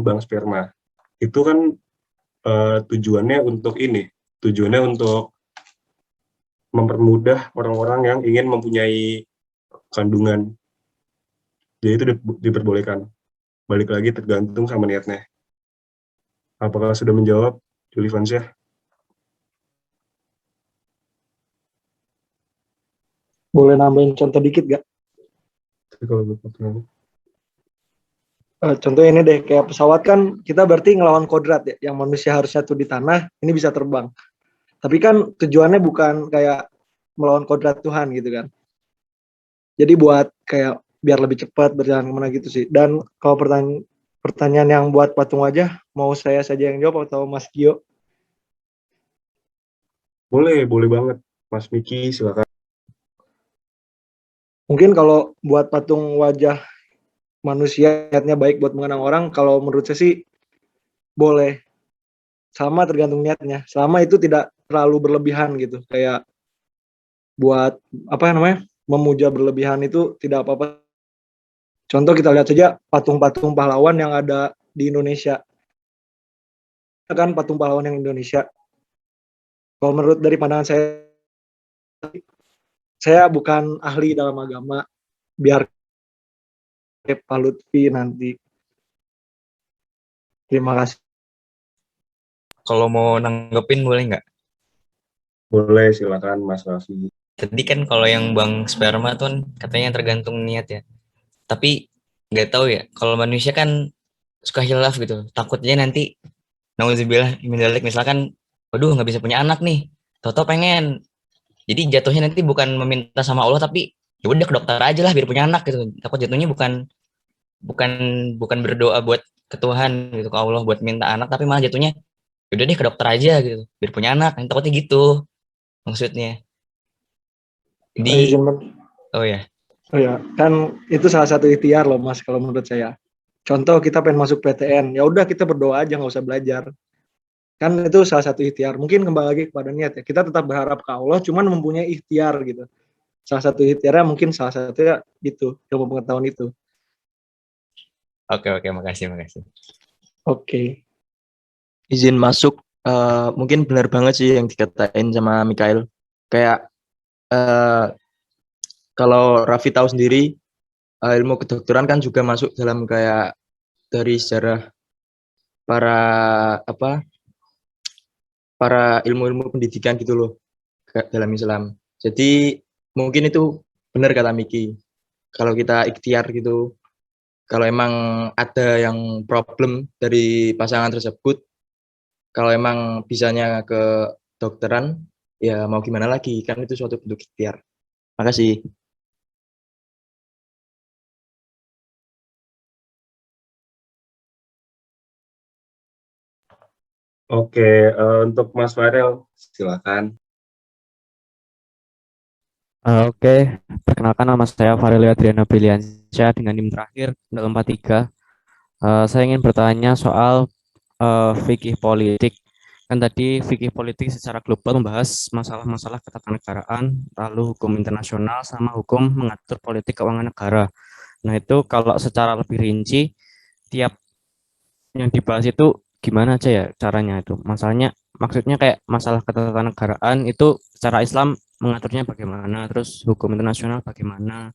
bank sperma. Itu kan tujuannya untuk mempermudah orang-orang yang ingin mempunyai kandungan. Jadi itu diperbolehkan. Balik lagi tergantung sama niatnya. Apakah sudah menjawab, Juli Vansia? Boleh nambahin contoh dikit gak? Contoh ini deh, kayak pesawat kan kita berarti ngelawan kodrat ya, yang manusia harusnya tuh di tanah, ini bisa terbang. Tapi kan tujuannya bukan kayak melawan kodrat Tuhan gitu kan. Jadi buat kayak biar lebih cepat berjalan kemana gitu sih. Dan kalau pertanyaan yang buat patung wajah, mau saya saja yang jawab atau Mas Gio? Boleh banget. Mas Miki, silakan. Mungkin kalau buat patung wajah manusia niatnya baik buat mengenang orang, kalau menurut saya sih boleh. Sama tergantung niatnya. Selama itu tidak terlalu berlebihan gitu. Kayak buat apa namanya? Memuja berlebihan itu tidak apa-apa. Contoh kita lihat saja patung-patung pahlawan yang ada di Indonesia. Kan patung pahlawan yang Indonesia. Kalau menurut dari pandangan saya bukan ahli dalam agama, biar Pak Lutfi nanti. Terima kasih. Kalau mau nanggepin boleh nggak? Boleh, silakan Mas Raffi. Tadi kan kalau yang Bang Sperma tuh kan katanya tergantung niat ya. Tapi nggak tahu ya, kalau manusia kan suka hilaf gitu. Takutnya nanti, nauzubillah min dzalik, misalkan, waduh nggak bisa punya anak nih, Toto pengen. Jadi jatuhnya nanti bukan meminta sama Allah, tapi ya udah ke dokter aja lah biar punya anak gitu. Takut jatuhnya bukan bukan bukan berdoa buat ke Tuhan gitu, ke Allah buat minta anak, tapi malah jatuhnya ya udah deh ke dokter aja gitu biar punya anak. Takutnya gitu maksudnya. Jadi Izin, oh ya, oh ya, kan itu salah satu ikhtiar loh Mas kalau menurut saya. Contoh kita pengen masuk PTN, ya udah kita berdoa aja nggak usah belajar. Kan itu salah satu ikhtiar. Mungkin kembali lagi kepada niat ya. Kita tetap berharap ke Allah, cuman mempunyai ikhtiar gitu. Salah satu ikhtiarnya mungkin salah satunya itu, ilmu pengetahuan itu. oke, makasih. Oke. Izin masuk, mungkin benar banget sih yang dikatain sama Mikael. Kayak kalau Raffi tahu sendiri, ilmu kedokteran kan juga masuk dalam kayak dari sejarah para ilmu-ilmu pendidikan gitu loh dalam Islam. Jadi mungkin itu benar kata Miki. Kalau kita ikhtiar gitu, kalau emang ada yang problem dari pasangan tersebut, kalau emang bisanya ke dokteran, ya mau gimana lagi, kan itu suatu bentuk ikhtiar. Makasih. Oke, untuk Mas Farel, silakan. Oke, perkenalkan nama saya Farelio Adriano Briliansyah dengan NIM terakhir 043. Saya ingin bertanya soal fikih politik. Kan tadi fikih politik secara global membahas masalah-masalah ketatanegaraan, lalu hukum internasional sama hukum mengatur politik keuangan negara. Nah, itu kalau secara lebih rinci, tiap yang dibahas itu gimana aja ya caranya itu? Maksudnya kayak masalah ketatanegaraan itu secara Islam mengaturnya bagaimana, terus hukum internasional bagaimana,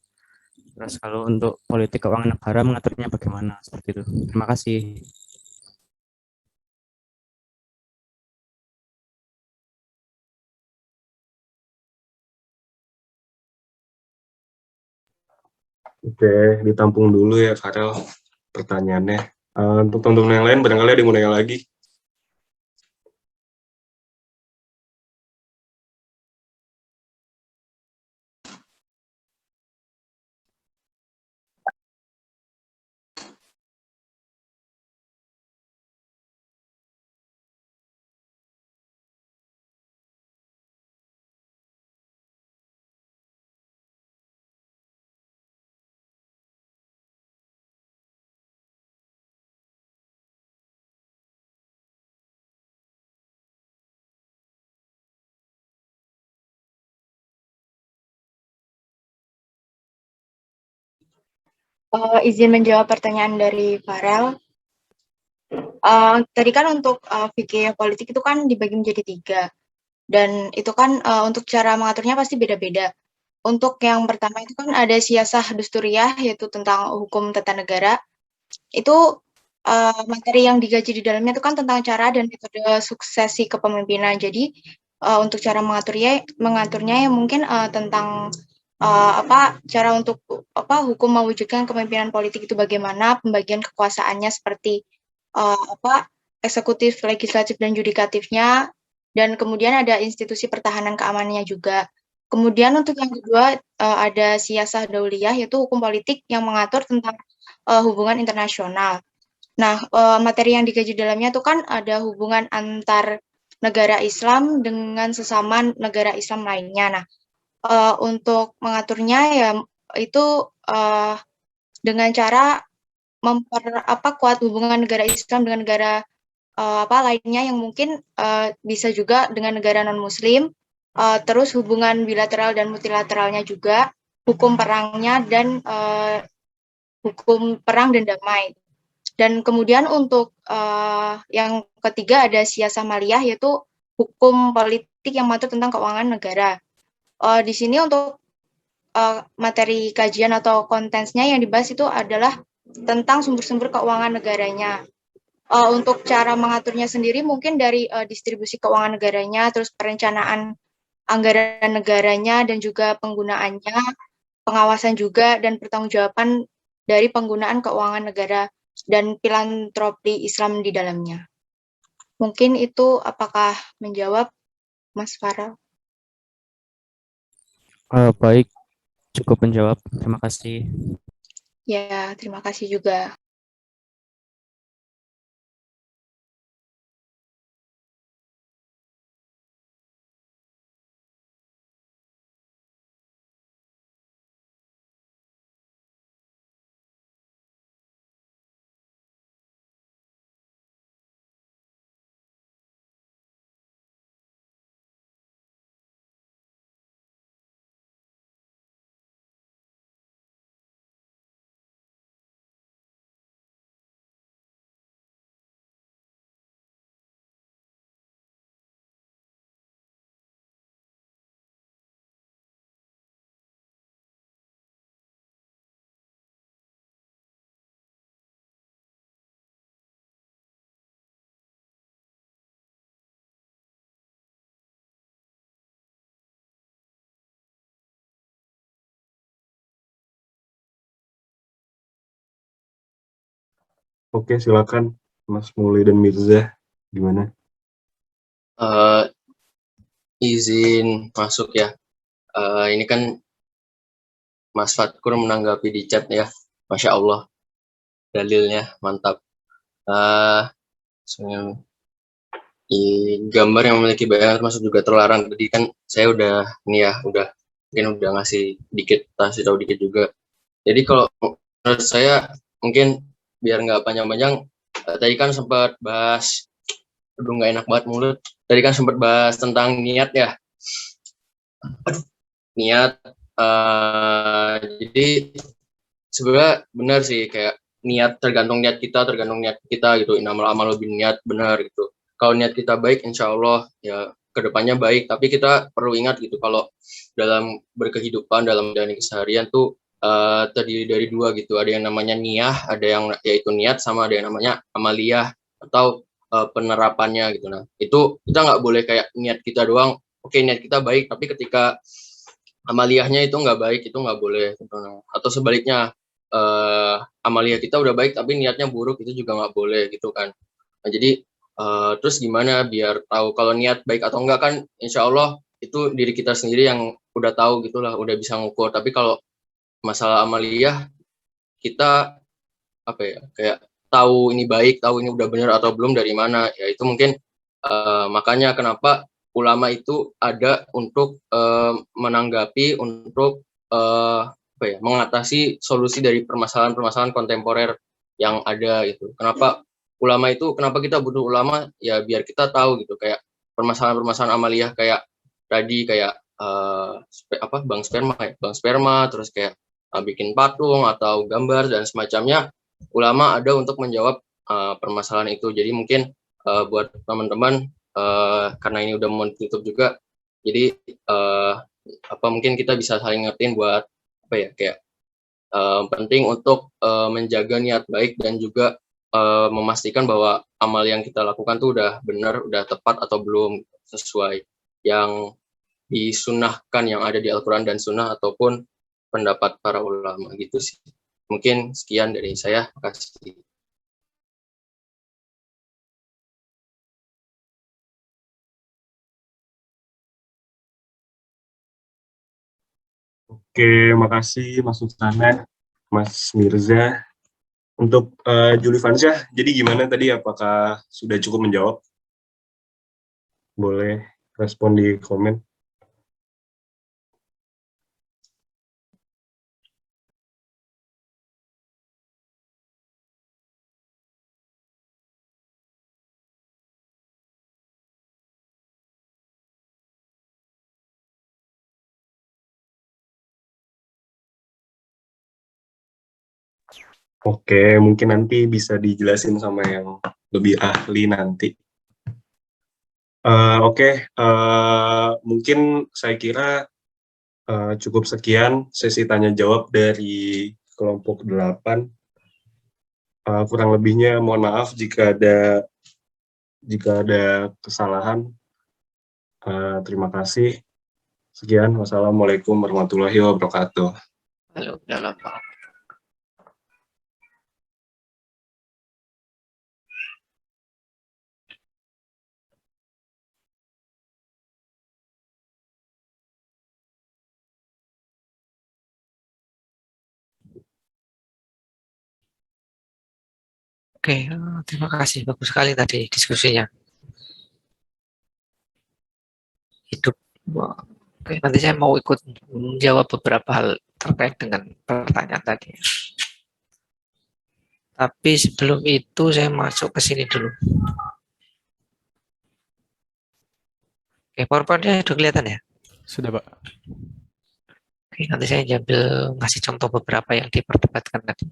terus kalau untuk politik keuangan negara mengaturnya bagaimana, seperti itu. Terima kasih. Oke, ditampung dulu ya Farel pertanyaannya. Untuk teman-teman yang lain, barangkali ada yang mau nanya lagi. Izin menjawab pertanyaan dari Farel. Tadi kan untuk fikih politik itu kan dibagi menjadi 3. Dan itu kan untuk cara mengaturnya pasti beda-beda. Untuk yang pertama itu kan ada siasah dusturiyah, yaitu tentang hukum tata negara. Itu materi yang digaji di dalamnya itu kan tentang cara dan metode suksesi kepemimpinan. Jadi untuk cara mengaturnya ya mungkin tentang cara untuk hukum mewujudkan kepemimpinan politik itu bagaimana, pembagian kekuasaannya seperti eksekutif, legislatif, dan yudikatifnya, dan kemudian ada institusi pertahanan keamanannya juga. Kemudian untuk yang kedua ada siasah dauliyah, yaitu hukum politik yang mengatur tentang hubungan internasional. Nah, materi yang digaji dalamnya itu kan ada hubungan antar negara Islam dengan sesama negara Islam lainnya. Nah, untuk mengaturnya ya itu dengan cara memperkuat hubungan negara Islam dengan negara lainnya yang mungkin bisa juga dengan negara non-Muslim, terus hubungan bilateral dan multilateralnya juga, hukum perangnya, dan hukum perang dan damai. Dan kemudian untuk yang ketiga ada siasah maliyah, yaitu hukum politik yang mengatur tentang keuangan negara. Di sini untuk materi kajian atau kontennya yang dibahas itu adalah tentang sumber-sumber keuangan negaranya. Untuk cara mengaturnya sendiri mungkin dari distribusi keuangan negaranya, terus perencanaan anggaran negaranya, dan juga penggunaannya, pengawasan juga, dan pertanggungjawaban dari penggunaan keuangan negara dan filantropi Islam di dalamnya. Mungkin itu apakah menjawab, Mas Farel? Baik, cukup menjawab. Terima kasih. Ya, terima kasih juga. Oke, silakan Mas Muli dan Mirza, gimana? Izin masuk ya. Ini kan Mas Fatkur menanggapi di chat ya. Masya Allah, dalilnya mantap. Gambar yang memiliki bayangan termasuk juga terlarang. Jadi kan saya udah mungkin udah kasih tahu dikit juga. Jadi kalau menurut saya mungkin biar nggak panjang-panjang, tadi kan sempat bahas, aduh nggak enak banget mulut. Tadi kan sempat bahas tentang niat ya. Niat. Jadi sebenarnya benar sih, kayak tergantung niat kita gitu. Inamal amal bin niat, benar gitu. Kalau niat kita baik, insya Allah ya kedepannya baik. Tapi kita perlu ingat gitu, kalau dalam berkehidupan, dalam menjalani keseharian tuh terdiri dari dua gitu. Ada yang namanya niyah, ada yang yaitu niat, sama ada yang namanya amaliyah atau penerapannya gitu. Nah, itu kita nggak boleh kayak niat kita doang. Oke, niat kita baik, tapi ketika amaliyahnya itu nggak baik, itu nggak boleh gitu. Nah, atau sebaliknya, amaliyah kita udah baik tapi niatnya buruk, itu juga nggak boleh gitu kan. Nah, jadi terus gimana biar tahu kalau niat baik atau enggak? Kan insya Allah itu diri kita sendiri yang udah tahu gitulah, udah bisa ngukur. Tapi kalau masalah amaliyah, kita apa ya, kayak tahu ini baik, tahu ini udah benar atau belum dari mana ya. Itu mungkin makanya kenapa ulama itu ada untuk menanggapi, untuk mengatasi solusi dari permasalahan-permasalahan kontemporer yang ada gitu. Kenapa kita butuh ulama? Ya biar kita tahu gitu, kayak permasalahan-permasalahan amaliyah kayak tadi, kayak bank sperma, terus kayak bikin patung atau gambar dan semacamnya. Ulama ada untuk menjawab permasalahan itu. Jadi mungkin buat teman-teman, karena ini udah mau ditutup juga, jadi mungkin kita bisa saling ngertiin buat kayak penting untuk menjaga niat baik dan juga memastikan bahwa amal yang kita lakukan tuh udah benar, udah tepat atau belum sesuai yang disunahkan, yang ada di Al-Quran dan Sunnah, ataupun pendapat para ulama gitu sih. Mungkin sekian dari saya, makasih. Oke, makasih Mas Ustana, Mas Mirza. Untuk Juli Fansyah, jadi gimana tadi? Apakah sudah cukup menjawab? Boleh respon di komen. Oke, mungkin nanti bisa dijelasin sama yang lebih ahli nanti. Oke, mungkin saya kira cukup sekian sesi tanya jawab dari kelompok 8. Kurang lebihnya mohon maaf jika ada kesalahan. Terima kasih. Sekian, wassalamualaikum warahmatullahi wabarakatuh. Halo, dalam Oke, terima kasih. Bagus sekali tadi diskusinya. Hidup. Oke, nanti saya mau ikut menjawab beberapa hal terkait dengan pertanyaan tadi. Tapi sebelum itu saya masuk ke sini dulu. Oke, PowerPoint-nya sudah kelihatan ya? Sudah, Pak. Oke, nanti saya ambil ngasih contoh beberapa yang diperdebatkan tadi.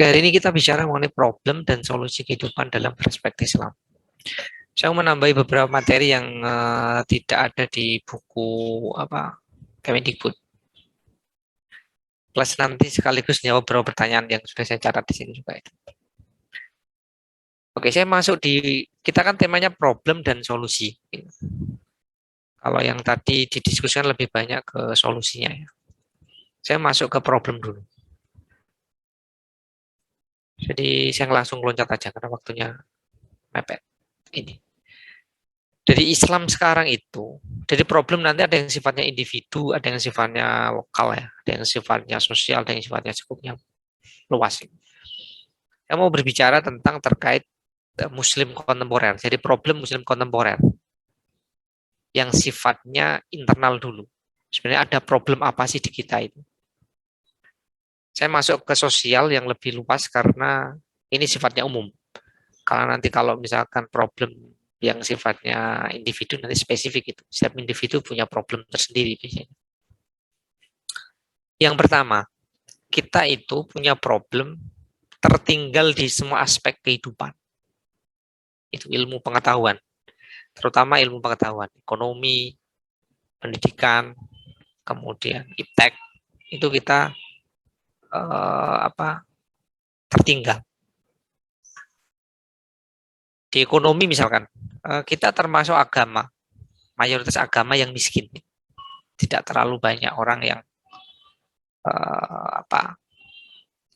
Oke, hari ini kita bicara mengenai problem dan solusi kehidupan dalam perspektif Islam. Saya mau menambahi beberapa materi yang tidak ada di buku Kemendikbud. Plus nanti sekaligus jawab beberapa pertanyaan yang sudah saya catat di sini juga. Oke, saya masuk kita kan temanya problem dan solusi. Kalau yang tadi didiskusikan lebih banyak ke solusinya ya. Saya masuk ke problem dulu. Jadi saya langsung loncat aja karena waktunya mepet. Ini. Dari Islam sekarang itu, dari problem nanti ada yang sifatnya individu, ada yang sifatnya lokal ya, ada yang sifatnya sosial, ada yang sifatnya cukupnya luas. Saya mau berbicara tentang terkait Muslim kontemporer. Jadi problem Muslim kontemporer yang sifatnya internal dulu. Sebenarnya ada problem apa sih di kita itu? Saya masuk ke sosial yang lebih luas karena ini sifatnya umum. Karena nanti kalau misalkan problem yang sifatnya individu nanti spesifik itu. Setiap individu punya problem tersendiri biasanya. Yang pertama, kita itu punya problem tertinggal di semua aspek kehidupan. Itu ilmu pengetahuan. Terutama ilmu pengetahuan, ekonomi, pendidikan, kemudian iptek, itu kita tertinggal. Di ekonomi misalkan, kita termasuk agama, mayoritas agama yang miskin. Tidak terlalu banyak orang yang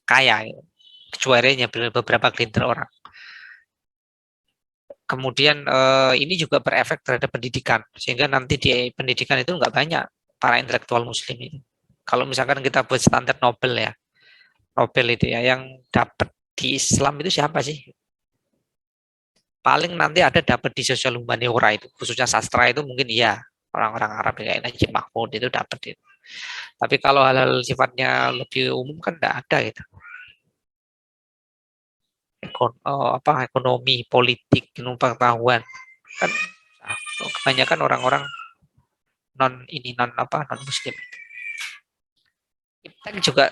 kaya, kecuali beberapa gelintir orang. Kemudian ini juga berefek terhadap pendidikan, sehingga nanti di pendidikan itu nggak banyak para intelektual muslim itu. Kalau misalkan kita buat standar Nobel ya, Nobel itu ya, yang dapat di Islam itu siapa sih? Paling nanti ada dapat di sosial humaniora itu, khususnya sastra itu mungkin iya, orang-orang Arab kayak Najib Mahfud itu dapat itu. Tapi kalau hal-hal sifatnya lebih umum kan tidak ada gitu. Ekonomi, politik, ilmu pengetahuan kan kebanyakan orang-orang non muslim. Iptek juga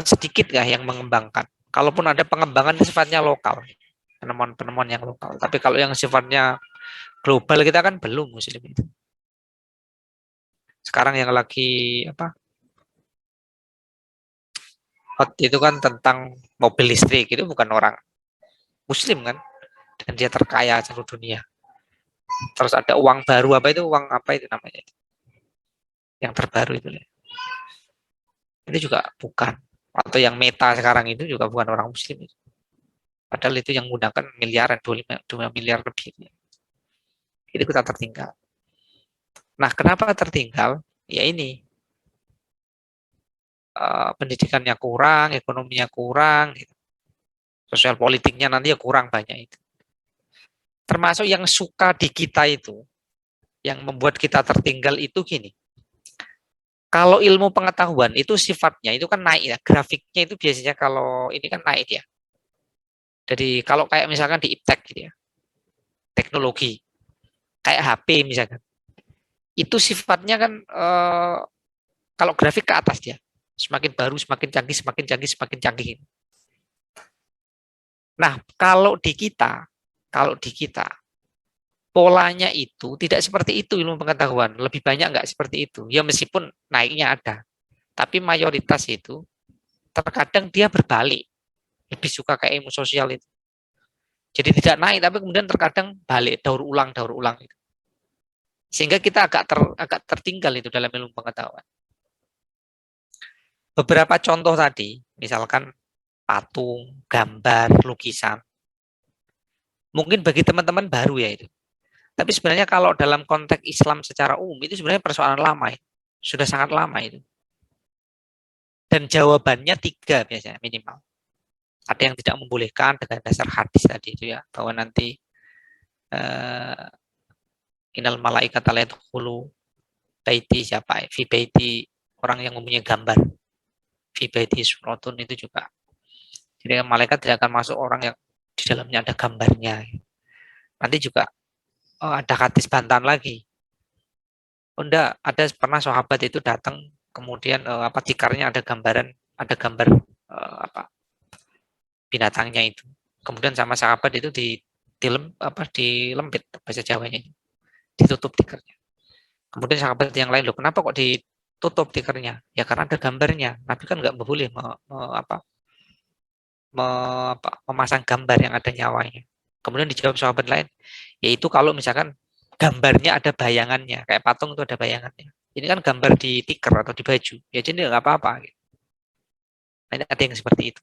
sedikit yang mengembangkan. Kalaupun ada pengembangan sifatnya lokal, penemuan-penemuan yang lokal. Tapi kalau yang sifatnya global kita kan belum muslim itu. Sekarang yang lagi hot itu kan tentang mobil listrik, itu bukan orang muslim kan, dan dia terkaya seluruh dunia. Terus ada uang baru uang apa itu namanya, yang terbaru itu ya. Itu juga bukan, atau yang Meta sekarang itu juga bukan orang muslim itu. Padahal itu yang menggunakan miliaran, 2 miliar lebih. Itu kita tertinggal. Nah, kenapa tertinggal? Ya ini, pendidikannya kurang, ekonominya kurang, gitu. Sosial politiknya nanti ya kurang banyak itu. Termasuk yang suka di kita itu, yang membuat kita tertinggal itu gini. Kalau ilmu pengetahuan itu sifatnya itu kan naik ya, grafiknya itu biasanya kalau ini kan naik ya. Jadi kalau kayak misalkan di iptek gitu ya, teknologi, kayak HP misalkan, itu sifatnya kan kalau grafik ke atas dia, semakin baru, semakin canggih, semakin canggih, semakin canggih. Nah, kalau di kita, polanya itu tidak seperti itu ilmu pengetahuan, lebih banyak nggak seperti itu. Ya meskipun naiknya ada, tapi mayoritas itu terkadang dia berbalik, lebih suka kayak ilmu sosial itu. Jadi tidak naik, tapi kemudian terkadang balik, daur ulang itu. Sehingga kita agak tertinggal itu dalam ilmu pengetahuan. Beberapa contoh tadi, misalkan patung, gambar, lukisan. Mungkin bagi teman-teman baru ya itu. Tapi sebenarnya kalau dalam konteks Islam secara umum itu sebenarnya persoalan lama ya. Sudah sangat lama itu. Dan jawabannya 3 biasanya minimal. Ada yang tidak membolehkan dengan dasar hadis tadi itu ya, bahwa nanti innal malaikata la yadkhulu baiti siapa ya? Fi baiti, orang yang mempunyai gambar. Fi baiti suratun itu juga. Jadi malaikat tidak akan masuk orang yang di dalamnya ada gambarnya. Nanti juga ada hadis bantahan lagi. Enggak, ada pernah sahabat itu datang kemudian tikarnya ada gambar binatangnya itu. Kemudian sama sahabat itu dilempit bahasa Jawanya itu. Ditutup tikernya. Kemudian sahabat yang lain, loh kenapa kok ditutup tikernya? Ya karena ada gambarnya. Nabi kan nggak boleh memasang gambar yang ada nyawanya. Kemudian dijawab sahabat lain, yaitu kalau misalkan gambarnya ada bayangannya, kayak patung itu ada bayangannya. Ini kan gambar di tiker atau di baju, ya jadi nggak apa-apa. Nah, ada yang seperti itu.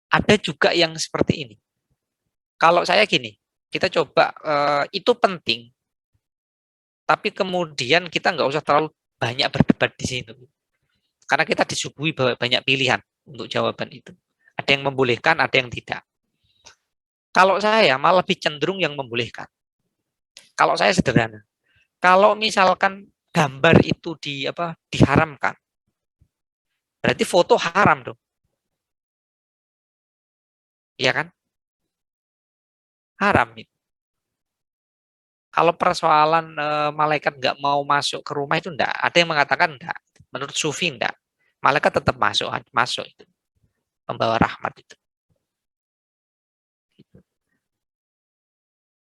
Ada juga yang seperti ini. Kalau saya gini, kita coba itu penting, tapi kemudian kita nggak usah terlalu banyak berdebat di sini, karena kita disuguhi banyak pilihan untuk jawaban itu. Ada yang membolehkan, ada yang tidak. Kalau saya malah lebih cenderung yang membolehkan. Kalau saya sederhana, kalau misalkan gambar itu diharamkan, berarti foto haram dong, iya kan? Haram itu. Kalau persoalan malaikat nggak mau masuk ke rumah itu enggak. Ada yang mengatakan enggak. Menurut Sufi enggak. Malaikat tetap masuk itu, membawa rahmat itu.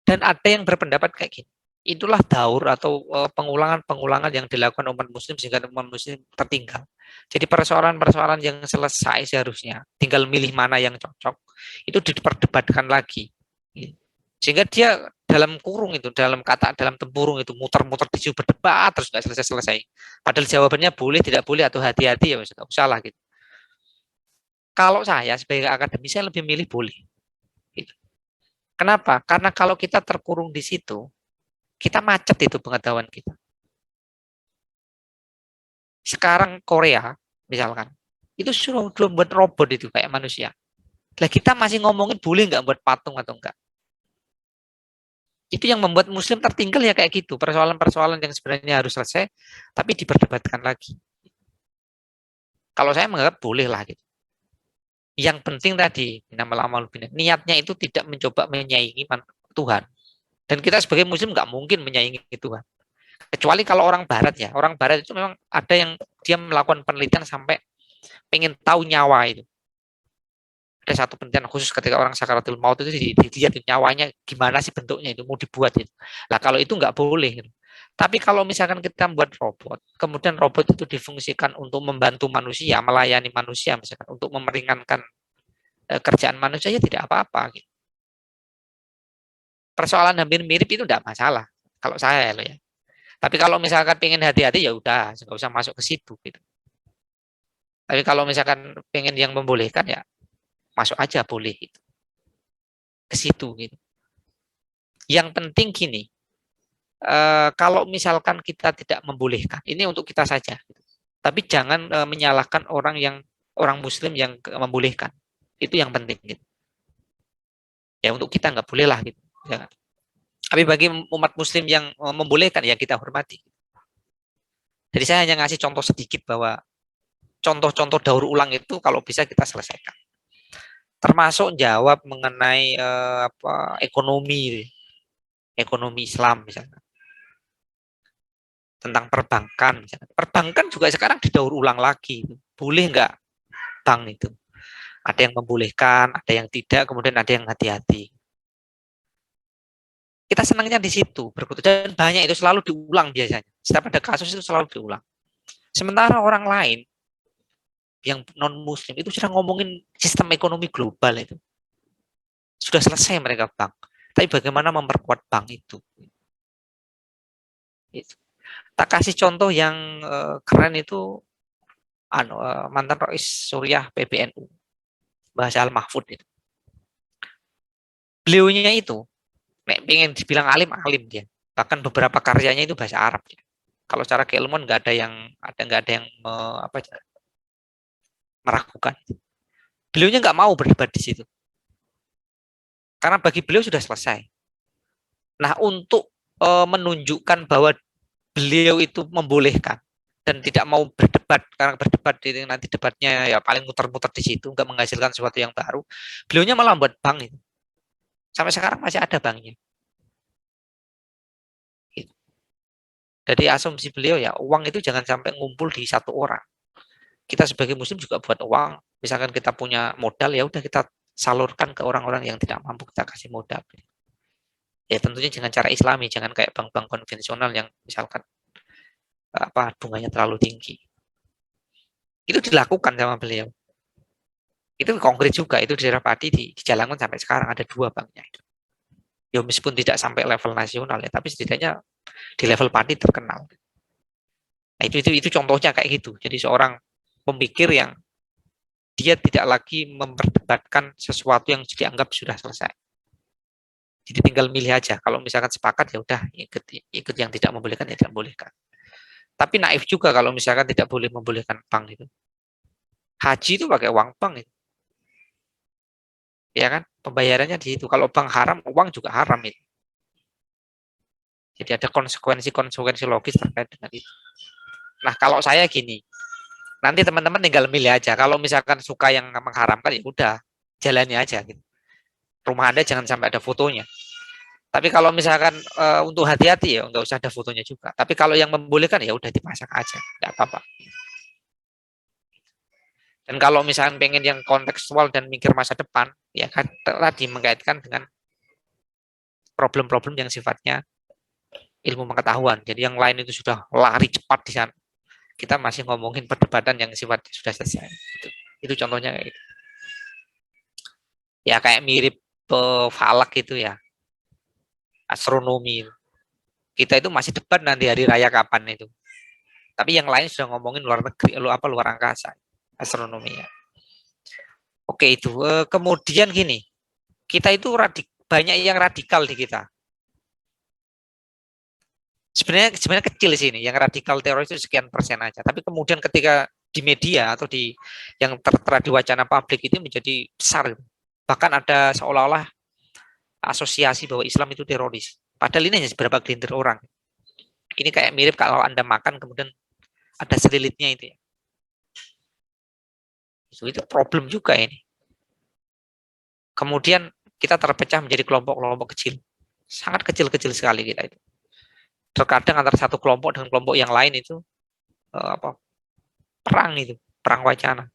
Dan ada yang berpendapat kayak gini. Itulah daur atau pengulangan-pengulangan yang dilakukan umat muslim sehingga umat muslim tertinggal. Jadi persoalan-persoalan yang selesai seharusnya, tinggal milih mana yang cocok, itu diperdebatkan lagi. Sehingga dia dalam kurung itu, dalam tempurung itu, muter-muter di situ berdebat, terus nggak selesai-selesai. Padahal jawabannya boleh, tidak boleh, atau hati-hati, ya nggak usah lah gitu. Kalau saya sebagai akademisi, saya lebih milih boleh. Gitu. Kenapa? Karena kalau kita terkurung di situ, kita macet itu pengetahuan kita. Sekarang Korea, misalkan, itu suruh buat robot itu kayak manusia. Lah kita masih ngomongin boleh nggak buat patung atau enggak. Itu yang membuat muslim tertinggal ya kayak gitu. Persoalan-persoalan yang sebenarnya harus selesai, tapi diperdebatkan lagi. Kalau saya menganggap boleh lah gitu. Yang penting tadi, niatnya itu tidak mencoba menyaingi Tuhan. Dan kita sebagai muslim nggak mungkin menyaingi Tuhan. Kecuali kalau orang barat ya. Orang barat itu memang ada yang dia melakukan penelitian sampai pengen tahu nyawa itu. Ada satu penelitian khusus ketika orang sakaratul maut itu dilihat nyawanya gimana sih bentuknya itu, mau dibuat itu. Lah kalau itu nggak boleh. Gitu. Tapi kalau misalkan kita buat robot, kemudian robot itu difungsikan untuk membantu manusia, melayani manusia misalkan, untuk memeringankan kerjaan manusia, ya tidak apa-apa. Gitu. Persoalan hampir mirip itu tidak masalah. Kalau saya ya. Tapi kalau misalkan pengen hati-hati ya udah, nggak usah masuk ke situ. Gitu. Tapi kalau misalkan pengen yang membolehkan ya masuk aja boleh itu. Ke situ gitu. Yang penting gini, kalau misalkan kita tidak membolehkan, ini untuk kita saja. Gitu. Tapi jangan menyalahkan orang muslim yang membolehkan. Itu yang penting gitu. Ya untuk kita nggak boleh lah gitu. Ya. Tapi bagi umat muslim yang membolehkan ya kita hormati. Jadi saya hanya ngasih contoh sedikit bahwa contoh-contoh daur ulang itu kalau bisa kita selesaikan. termasuk jawab mengenai ekonomi Islam misalnya, tentang perbankan misalnya. Perbankan juga sekarang didaur ulang lagi, boleh nggak bank itu? Ada yang membolehkan, ada yang tidak, kemudian ada yang hati-hati. Kita senangnya di situ, berkutat, dan banyak itu selalu diulang biasanya. Setiap ada kasus itu selalu diulang. Sementara orang lain yang non-muslim itu sudah ngomongin sistem ekonomi global itu. Sudah selesai mereka bank. Tapi bagaimana memperkuat bank itu? Tak kasih contoh yang keren itu mantan Rais Suriah PBNU, bahasa Al-Mahfud itu. Beliaunya itu pengen dibilang alim dia. Bahkan beberapa karyanya itu bahasa Arab. Ya. Kalau secara keilmuan nggak ada yang meragukan. Beliaunya nggak mau berdebat di situ. Karena bagi beliau sudah selesai. Nah, untuk menunjukkan bahwa beliau itu membolehkan dan tidak mau berdebat, karena berdebat itu nanti debatnya ya paling muter-muter di situ, nggak menghasilkan sesuatu yang baru. Beliaunya malah buat bank itu. Sampai sekarang masih ada banknya. Jadi asumsi beliau ya uang itu jangan sampai ngumpul di satu orang. Kita sebagai muslim juga buat uang. Misalkan kita punya modal ya udah kita salurkan ke orang-orang yang tidak mampu, kita kasih modal. Ya tentunya dengan cara Islami, jangan kayak bank-bank konvensional yang misalkan bunganya terlalu tinggi. Itu dilakukan sama beliau. Itu konkret juga, itu di daerah Pati dijalankan sampai sekarang ada 2 banknya itu. Ya meskipun tidak sampai level nasional ya, tapi setidaknya di level Pati terkenal. Nah, itu contohnya kayak gitu. Jadi seorang pemikir yang dia tidak lagi memperdebatkan sesuatu yang dianggap sudah selesai. Jadi tinggal milih aja. Kalau misalkan sepakat ya udah ikut yang tidak membolehkan ya tidak membolehkan. Tapi naif juga kalau misalkan tidak boleh membolehkan bank itu. Haji itu pakai uang bank itu. Ya kan? Pembayarannya di situ. Kalau bank haram, uang juga haram itu. Jadi ada konsekuensi logis terkait dengan itu. Nah, kalau saya gini, nanti teman-teman tinggal milih aja. Kalau misalkan suka yang mengharamkan ya udah, jalani aja gitu. Rumah Anda jangan sampai ada fotonya. Tapi kalau misalkan untuk hati-hati ya nggak usah ada fotonya juga. Tapi kalau yang membolehkan ya udah dipasang aja, nggak apa-apa. Dan kalau misalkan pengen yang kontekstual dan mikir masa depan, ya kan tadi mengaitkan dengan problem-problem yang sifatnya ilmu pengetahuan. Jadi yang lain itu sudah lari cepat di sana. Kita masih ngomongin perdebatan yang sifatnya sudah selesai. Itu contohnya kayak gitu. Ya kayak mirip falak itu ya. Astronomi. Kita itu masih debat nanti hari raya kapan itu. Tapi yang lain sudah ngomongin luar negeri, luar angkasa, astronomi ya. Oke itu. Kemudian gini, kita itu banyak yang radikal di kita. Sebenarnya kecil sini, yang radikal teroris itu sekian persen aja. Tapi kemudian ketika di media atau yang tertera di wacana publik itu menjadi besar. Bahkan ada seolah-olah asosiasi bahwa Islam itu teroris. Padahal ini hanya beberapa gelintir orang. Ini kayak mirip kalau Anda makan kemudian ada selilitnya itu ya. Itu problem juga ini. Kemudian kita terpecah menjadi kelompok-kelompok kecil. Sangat kecil-kecil sekali kita itu. Terkadang antara satu kelompok dengan kelompok yang lain itu perang itu, perang wacana.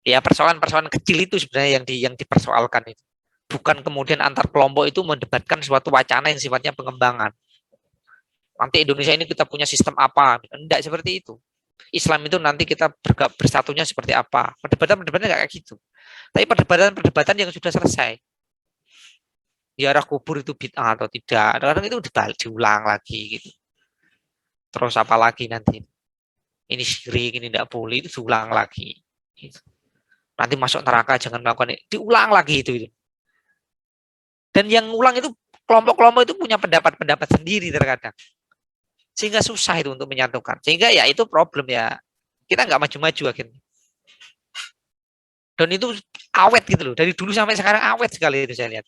Ya persoalan-persoalan kecil itu sebenarnya yang dipersoalkan itu. Bukan kemudian antar kelompok itu mendebatkan suatu wacana yang sifatnya pengembangan. Nanti Indonesia ini kita punya sistem apa? Tidak seperti itu. Islam itu nanti kita bersatunya seperti apa? Perdebatan-perdebatannya nggak kayak gitu. Tapi perdebatan-perdebatan yang sudah selesai. Ziarah kubur itu bid'ah atau tidak? Kadang-kadang itu diulang lagi gitu. Terus apa lagi nanti? Ini syirik, ini tidak boleh, itu diulang lagi. Gitu. Nanti masuk neraka jangan melakukan ini. Diulang lagi itu. Dan yang ulang itu kelompok-kelompok itu punya pendapat-pendapat sendiri terkadang. Sehingga susah itu untuk menyatukan. Sehingga ya itu problem ya. Kita nggak maju-maju akhirnya. Dan itu awet gitu loh. Dari dulu sampai sekarang awet sekali itu saya lihat.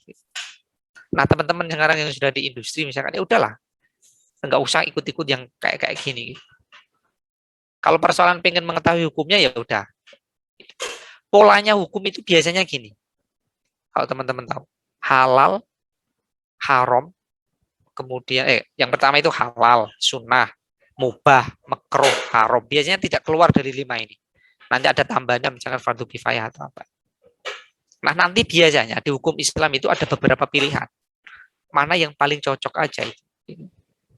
Nah teman-teman sekarang yang sudah di industri misalkan ya udahlah. Nggak usah ikut-ikut yang kayak gini. Kalau persoalan pengen mengetahui hukumnya ya udah. Polanya hukum itu biasanya gini. Kalau teman-teman tahu, halal, haram, kemudian yang pertama itu halal, sunnah, mubah, makruh, haram. Biasanya tidak keluar dari 5 ini. Nanti ada tambahannya misalkan fardu kifayah atau apa. Nah, nanti biasanya di hukum Islam itu ada beberapa pilihan. Mana yang paling cocok aja itu.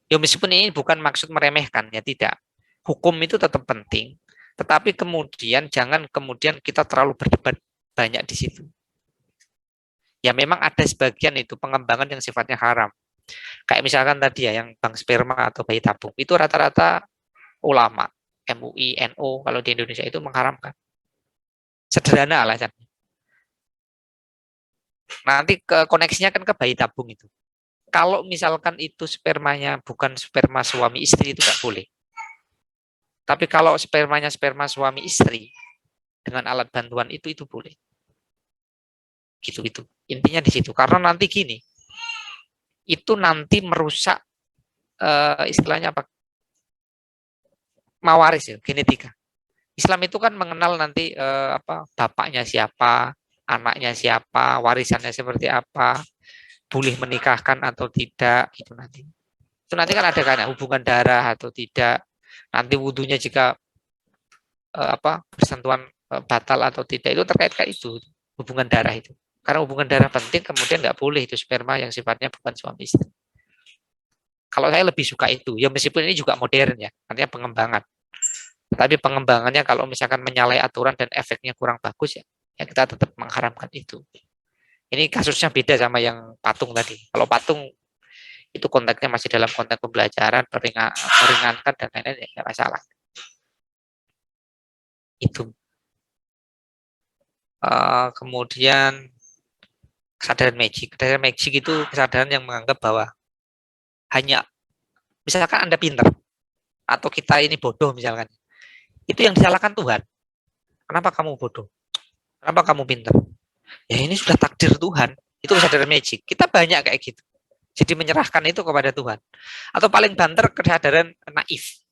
Ya meskipun ini bukan maksud meremehkan, ya tidak. Hukum itu tetap penting, tetapi kemudian jangan kemudian kita terlalu berdebat banyak di situ. Ya memang ada sebagian itu pengembangan yang sifatnya haram. Kayak misalkan tadi ya yang bank sperma atau bayi tabung, itu rata-rata ulama, MUI, NU kalau di Indonesia itu mengharamkan. Sederhana alasannya. Nanti koneksinya kan ke bayi tabung itu. Kalau misalkan itu spermanya bukan sperma suami istri itu nggak boleh. Tapi kalau spermanya sperma suami istri dengan alat bantuan itu boleh. Gitu. Intinya di situ. Karena nanti gini, itu nanti merusak istilahnya apa? Mawaris ya, genetika. Islam itu kan mengenal nanti bapaknya siapa, anaknya siapa, warisannya seperti apa, boleh menikahkan atau tidak gitu nanti. Itu nanti kan ada kan hubungan darah atau tidak. Nanti wudhunya jika bersentuhan batal atau tidak itu terkait kayak itu hubungan darah itu. Karena hubungan darah penting kemudian nggak boleh itu sperma yang sifatnya bukan suami istri. Kalau saya lebih suka itu, ya meskipun ini juga modern ya, artinya pengembangan. Tapi pengembangannya kalau misalkan menyalahi aturan dan efeknya kurang bagus ya kita tetap mengharamkan itu. Ini kasusnya beda sama yang patung tadi. Kalau patung itu konteksnya masih dalam konteks pembelajaran, meringankan dan lain-lain ya nggak masalah. Itu. Kemudian kesadaran magic. Kesadaran magic itu kesadaran yang menganggap bahwa hanya misalkan Anda pintar atau kita ini bodoh misalkan. Itu yang disalahkan Tuhan. Kenapa kamu bodoh? Kenapa kamu pintar? Ya ini sudah takdir Tuhan. Itu kesadaran magic. Kita banyak kayak gitu. Jadi menyerahkan itu kepada Tuhan. Atau paling banter kesadaran naif.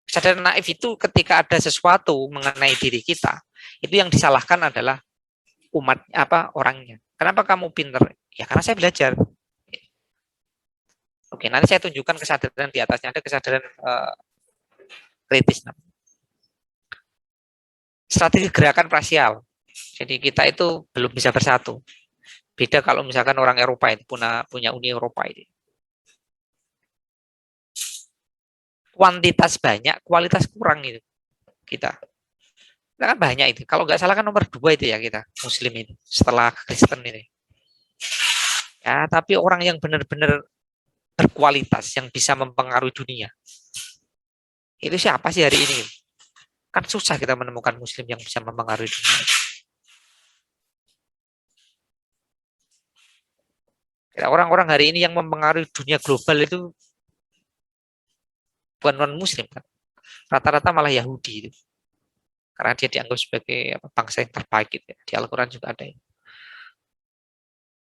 Kesadaran naif itu ketika ada sesuatu mengenai diri kita, itu yang disalahkan adalah umat orangnya. Kenapa kamu pintar? Ya karena saya belajar. Oke, nanti saya tunjukkan kesadaran di atasnya ada kesadaran kritis. Strategi gerakan parsial. Jadi kita itu belum bisa bersatu. Beda kalau misalkan orang Eropa itu punya Uni Eropa itu. Kuantitas banyak, kualitas kurang itu kita. Kita kan banyak itu. Kalau nggak salah kan nomor 2 itu ya kita, Muslim ini, setelah Kristen ini. Ya, tapi orang yang benar-benar berkualitas, yang bisa mempengaruhi dunia. Itu siapa sih hari ini? Kan susah kita menemukan Muslim yang bisa mempengaruhi dunia. Orang-orang hari ini yang mempengaruhi dunia global itu bukan non-Muslim kan. Rata-rata malah Yahudi itu. Karena dia dianggap sebagai bangsa yang terbaik gitu. Di Al-Quran juga ada.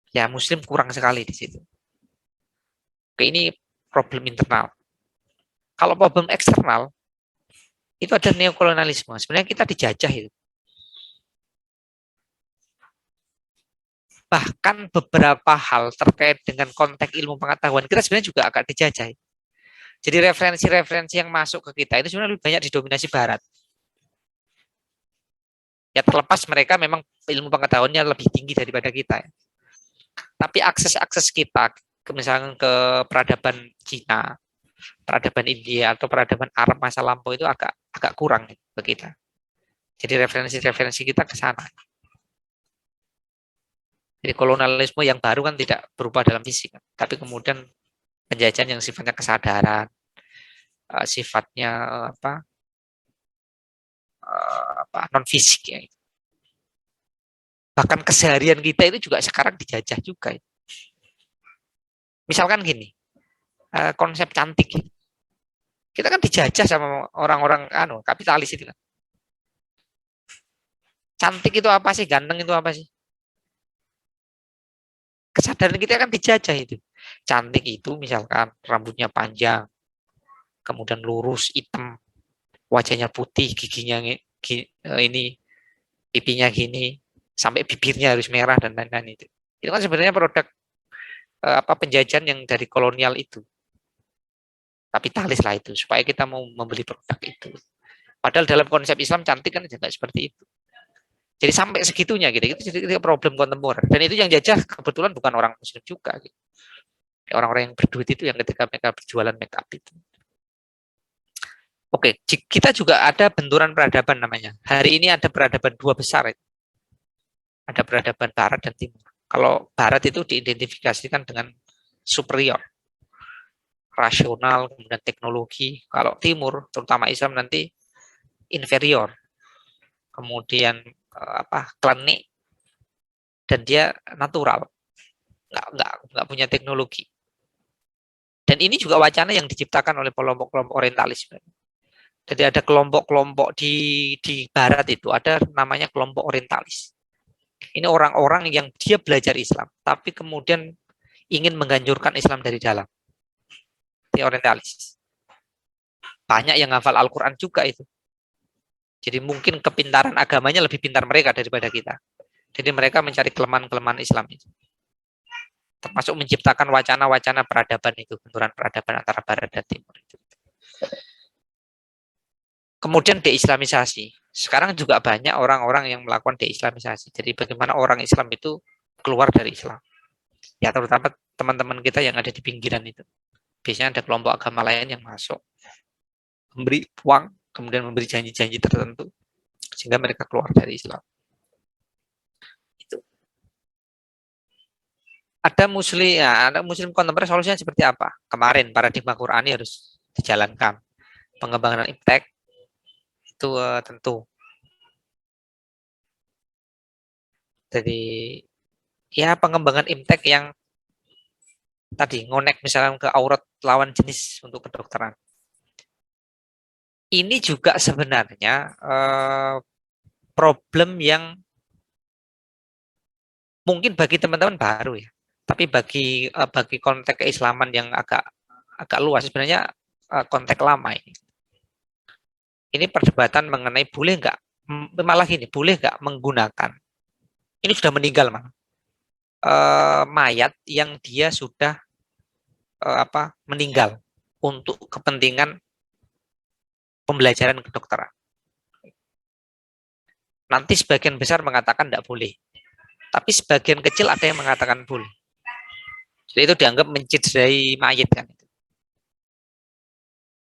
Ya Muslim kurang sekali di situ. Oke, ini problem internal. Kalau problem eksternal, itu ada neokolonialisme. Sebenarnya kita dijajah itu. Bahkan beberapa hal terkait dengan konteks ilmu pengetahuan, kita sebenarnya juga agak dijajah. Jadi referensi-referensi yang masuk ke kita itu sebenarnya lebih banyak didominasi Barat. Ya terlepas mereka memang ilmu pengetahuannya lebih tinggi daripada kita. Tapi akses-akses kita, misalnya ke peradaban Cina, peradaban India, atau peradaban Arab masa lampau itu agak kurang bagi kita. Jadi referensi-referensi kita ke sana. Jadi kolonialisme yang baru kan tidak berubah dalam fisik, tapi kemudian penjajahan yang sifatnya kesadaran, sifatnya non fisik ya. Bahkan keseharian kita itu juga sekarang dijajah juga. Misalkan gini, konsep cantik, kita kan dijajah sama orang-orang kapitalis itu kan. Cantik itu apa sih? Ganteng itu apa sih? Kesadaran kita kan dijajah itu. Cantik itu misalkan rambutnya panjang, kemudian lurus, hitam, wajahnya putih, giginya ini pipinya gini, sampai bibirnya harus merah dan lain-lain itu. Itu kan sebenarnya produk penjajahan yang dari kolonial itu. Kapitalis lah itu, supaya kita mau membeli produk itu. Padahal dalam konsep Islam cantik kan tidak seperti itu. Jadi sampai segitunya gitu, itu jadi problem kontemporer. Dan itu yang jajah kebetulan bukan orang Muslim juga. Gitu. Orang-orang yang berduit itu yang ketika mereka berjualan make up itu. Oke, kita juga ada benturan peradaban namanya. Hari ini ada peradaban dua besar. Ada peradaban Barat dan Timur. Kalau Barat itu diidentifikasikan dengan superior, rasional, kemudian teknologi. Kalau Timur, terutama Islam nanti inferior, kemudian klinik, dan dia natural, nggak punya teknologi. Dan ini juga wacana yang diciptakan oleh kelompok-kelompok orientalis. Jadi ada kelompok-kelompok di Barat itu ada namanya kelompok orientalis. Ini orang-orang yang dia belajar Islam, tapi kemudian ingin menghancurkan Islam dari dalam. Ini orientalis. Banyak yang hafal Al-Quran juga itu. Jadi mungkin kepintaran agamanya lebih pintar mereka daripada kita. Jadi mereka mencari kelemahan-kelemahan Islam itu. Termasuk menciptakan wacana-wacana peradaban itu, benturan peradaban antara Barat dan Timur itu. Kemudian deislamisasi. Sekarang juga banyak orang-orang yang melakukan deislamisasi. Jadi bagaimana orang Islam itu keluar dari Islam. Ya terutama teman-teman kita yang ada di pinggiran itu. Biasanya ada kelompok agama lain yang masuk. Memberi uang, kemudian memberi janji-janji tertentu. Sehingga mereka keluar dari Islam. Itu. Ada muslim kontemporer solusinya seperti apa? Kemarin paradigma Qurani harus dijalankan. Pengembangan iptek itu tentu. Jadi ya pengembangan iptek yang tadi ngonek misalnya ke aurat lawan jenis untuk kedokteran. Ini juga sebenarnya problem yang mungkin bagi teman-teman baru ya, tapi bagi konteks keislaman yang agak luas sebenarnya konteks lama ini. Ini perdebatan mengenai boleh nggak, malah gini, boleh nggak menggunakan, ini sudah meninggal malah, mayat yang dia sudah meninggal untuk kepentingan pembelajaran kedokteran. Nanti sebagian besar mengatakan tidak boleh, tapi sebagian kecil ada yang mengatakan boleh. Jadi itu dianggap mencidrai mayat kan.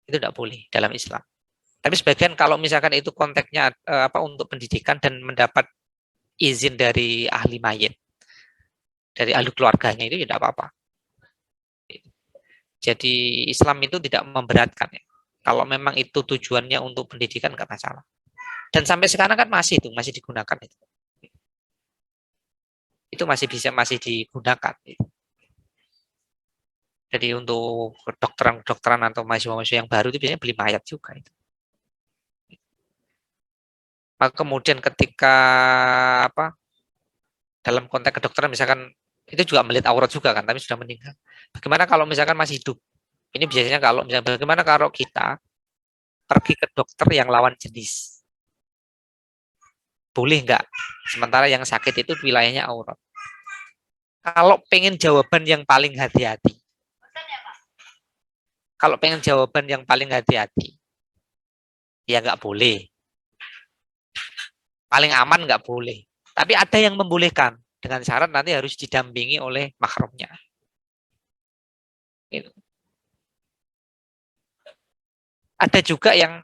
Itu tidak boleh dalam Islam. Tapi sebagian kalau misalkan itu konteksnya untuk pendidikan dan mendapat izin dari ahli mayit, dari ahli keluarganya itu tidak apa-apa. Jadi Islam itu tidak memberatkan ya. Kalau memang itu tujuannya untuk pendidikan nggak masalah. Dan sampai sekarang kan masih digunakan itu. Itu masih digunakan. Jadi untuk kedokteran atau mahasiswa-mahasiswa yang baru itu biasanya beli mayat juga itu. Maka kemudian ketika dalam konteks kedokteran misalkan itu juga melihat aurat juga kan, tapi sudah meninggal. Bagaimana kalau misalkan masih hidup? Ini biasanya kalau misalnya bagaimana kalau kita pergi ke dokter yang lawan jenis? Boleh nggak? Sementara yang sakit itu wilayahnya aurat. Kalau pengen jawaban yang paling hati-hati. Kalau pengen jawaban yang paling hati-hati, ya nggak boleh. Paling aman nggak boleh. Tapi ada yang membolehkan dengan syarat nanti harus didampingi oleh mahramnya. Gitu. Ada juga yang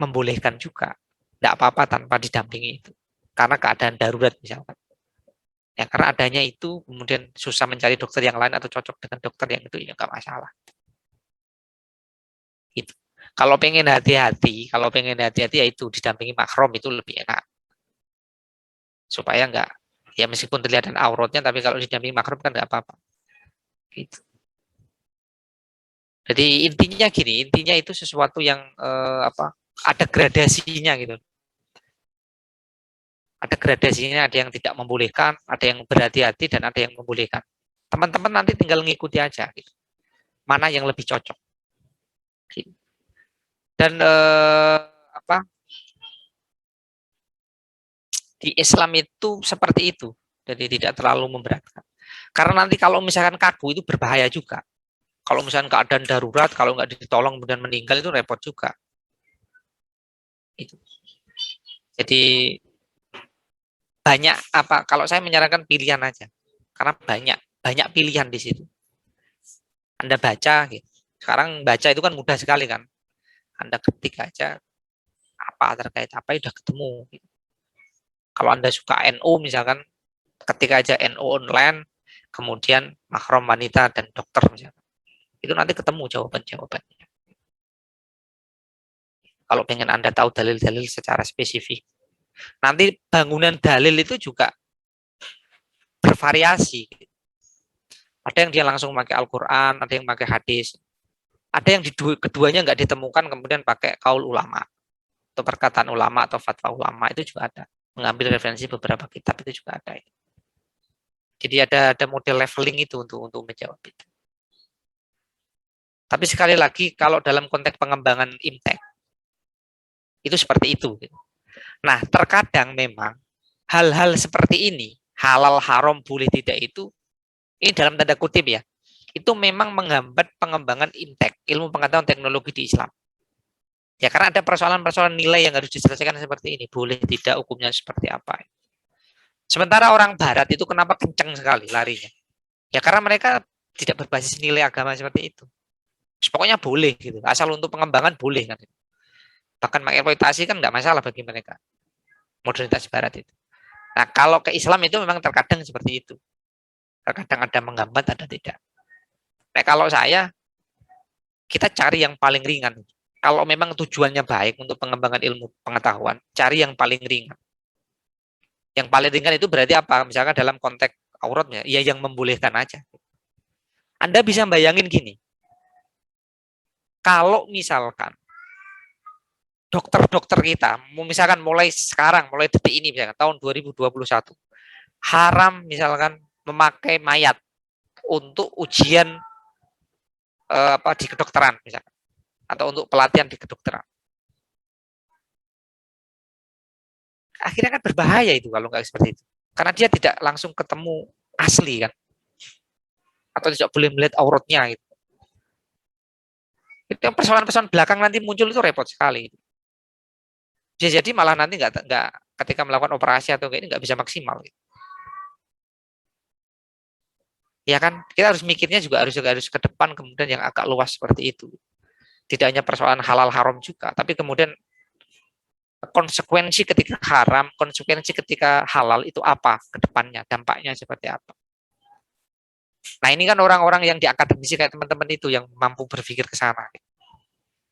membolehkan juga, tidak apa-apa tanpa didampingi itu, karena keadaan darurat misalkan. Ya karena adanya itu kemudian susah mencari dokter yang lain atau cocok dengan dokter yang itu ya nggak masalah. Gitu. Kalau pengen hati-hati ya itu didampingi mahram itu lebih enak. Supaya enggak, ya meskipun terlihat auratnya, tapi kalau didampingi mahram kan enggak apa-apa. Gitu. Jadi intinya gini, intinya itu sesuatu yang ada gradasinya gitu. Ada gradasinya, ada yang tidak membolehkan, ada yang berhati-hati dan ada yang membolehkan. Teman-teman nanti tinggal ngikuti aja gitu. Mana yang lebih cocok. Gitu. Dan Di Islam itu seperti itu, jadi tidak terlalu memberatkan. Karena nanti kalau misalkan kaku itu berbahaya juga. Kalau misalkan keadaan darurat, kalau nggak ditolong kemudian meninggal itu repot juga. Itu. Jadi banyak apa? Kalau saya menyarankan pilihan aja, karena banyak pilihan di situ. Anda baca, gitu. Sekarang baca itu kan mudah sekali kan. Anda ketik aja apa terkait apa udah ketemu. Gitu. Kalau Anda suka NO misalkan, ketik aja NO online, kemudian mahram wanita dan dokter misalkan. Itu nanti ketemu jawaban-jawabannya. Kalau pengen Anda tahu dalil-dalil secara spesifik. Nanti bangunan dalil itu juga bervariasi. Ada yang dia langsung pakai Al-Quran, ada yang pakai hadis. Ada yang keduanya nggak ditemukan, kemudian pakai kaul ulama. Atau perkataan ulama atau fatwa ulama, itu juga ada. Mengambil referensi beberapa kitab itu juga ada. Jadi ada model leveling itu untuk menjawab itu. Tapi sekali lagi, kalau dalam konteks pengembangan IMTEK, itu seperti itu. Nah, terkadang memang hal-hal seperti ini, halal, haram, boleh, tidak itu, ini dalam tanda kutip ya, itu memang menghambat pengembangan IMTEK, ilmu pengetahuan teknologi di Islam. Ya, karena ada persoalan-persoalan nilai yang harus diselesaikan seperti ini, boleh, tidak, hukumnya seperti apa. Sementara orang Barat itu kenapa kenceng sekali larinya? Ya, karena mereka tidak berbasis nilai agama seperti itu. Pokoknya boleh gitu, asal untuk pengembangan boleh kan. Bahkan mengeksploitasi kan nggak masalah bagi mereka. Modernitas Barat itu. Nah, kalau ke Islam itu memang terkadang seperti itu. Terkadang ada menghambat, ada tidak. Nah, kalau saya, kita cari yang paling ringan. Kalau memang tujuannya baik untuk pengembangan ilmu pengetahuan, cari yang paling ringan. Yang paling ringan itu berarti apa? Misalkan dalam konteks auratnya, ya yang membolehkan aja. Anda bisa bayangin gini. Kalau misalkan dokter-dokter kita, misalkan mulai sekarang, mulai detik ini, misalkan tahun 2021, haram misalkan memakai mayat untuk ujian di kedokteran misalkan, atau untuk pelatihan di kedokteran. Akhirnya kan berbahaya itu kalau nggak seperti itu, karena dia tidak langsung ketemu asli kan, atau tidak boleh melihat auratnya gitu. Itu persoalan-persoalan belakang nanti muncul itu repot sekali. Bisa jadi malah nanti nggak ketika melakukan operasi atau kayak ini nggak bisa maksimal. Gitu. Ya kan, kita harus mikirnya juga harus ke depan kemudian yang agak luas seperti itu. Tidak hanya persoalan halal haram juga, tapi kemudian konsekuensi ketika haram, konsekuensi ketika halal itu apa ke depannya, dampaknya seperti apa. Nah, ini kan orang-orang yang di akademisi kayak teman-teman itu yang mampu berpikir ke sana.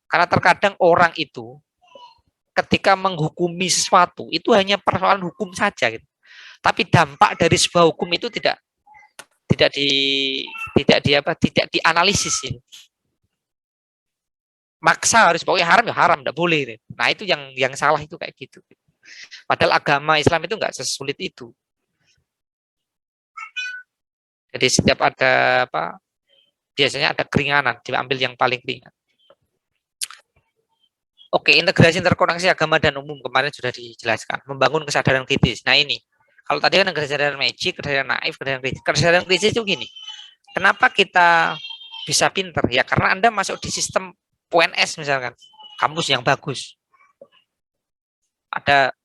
Karena terkadang orang itu ketika menghukumi sesuatu itu hanya persoalan hukum saja gitu. Tapi dampak dari sebuah hukum itu tidak dianalisis ini. Maksa harus pokoknya haram ya haram, tidak boleh. Nah, itu yang salah itu kayak gitu. Padahal agama Islam itu nggak sesulit itu. Jadi setiap ada biasanya ada keringanan, diambil yang paling ringan. Oke, integrasi interkoneksi agama dan umum kemarin sudah dijelaskan. Membangun kesadaran kritis. Nah ini, kalau tadi kan kesadaran magic, kesadaran naif, kesadaran kritis itu gini. Kenapa kita bisa pinter? Ya karena Anda masuk di sistem UNS misalkan, kampus yang bagus. Ada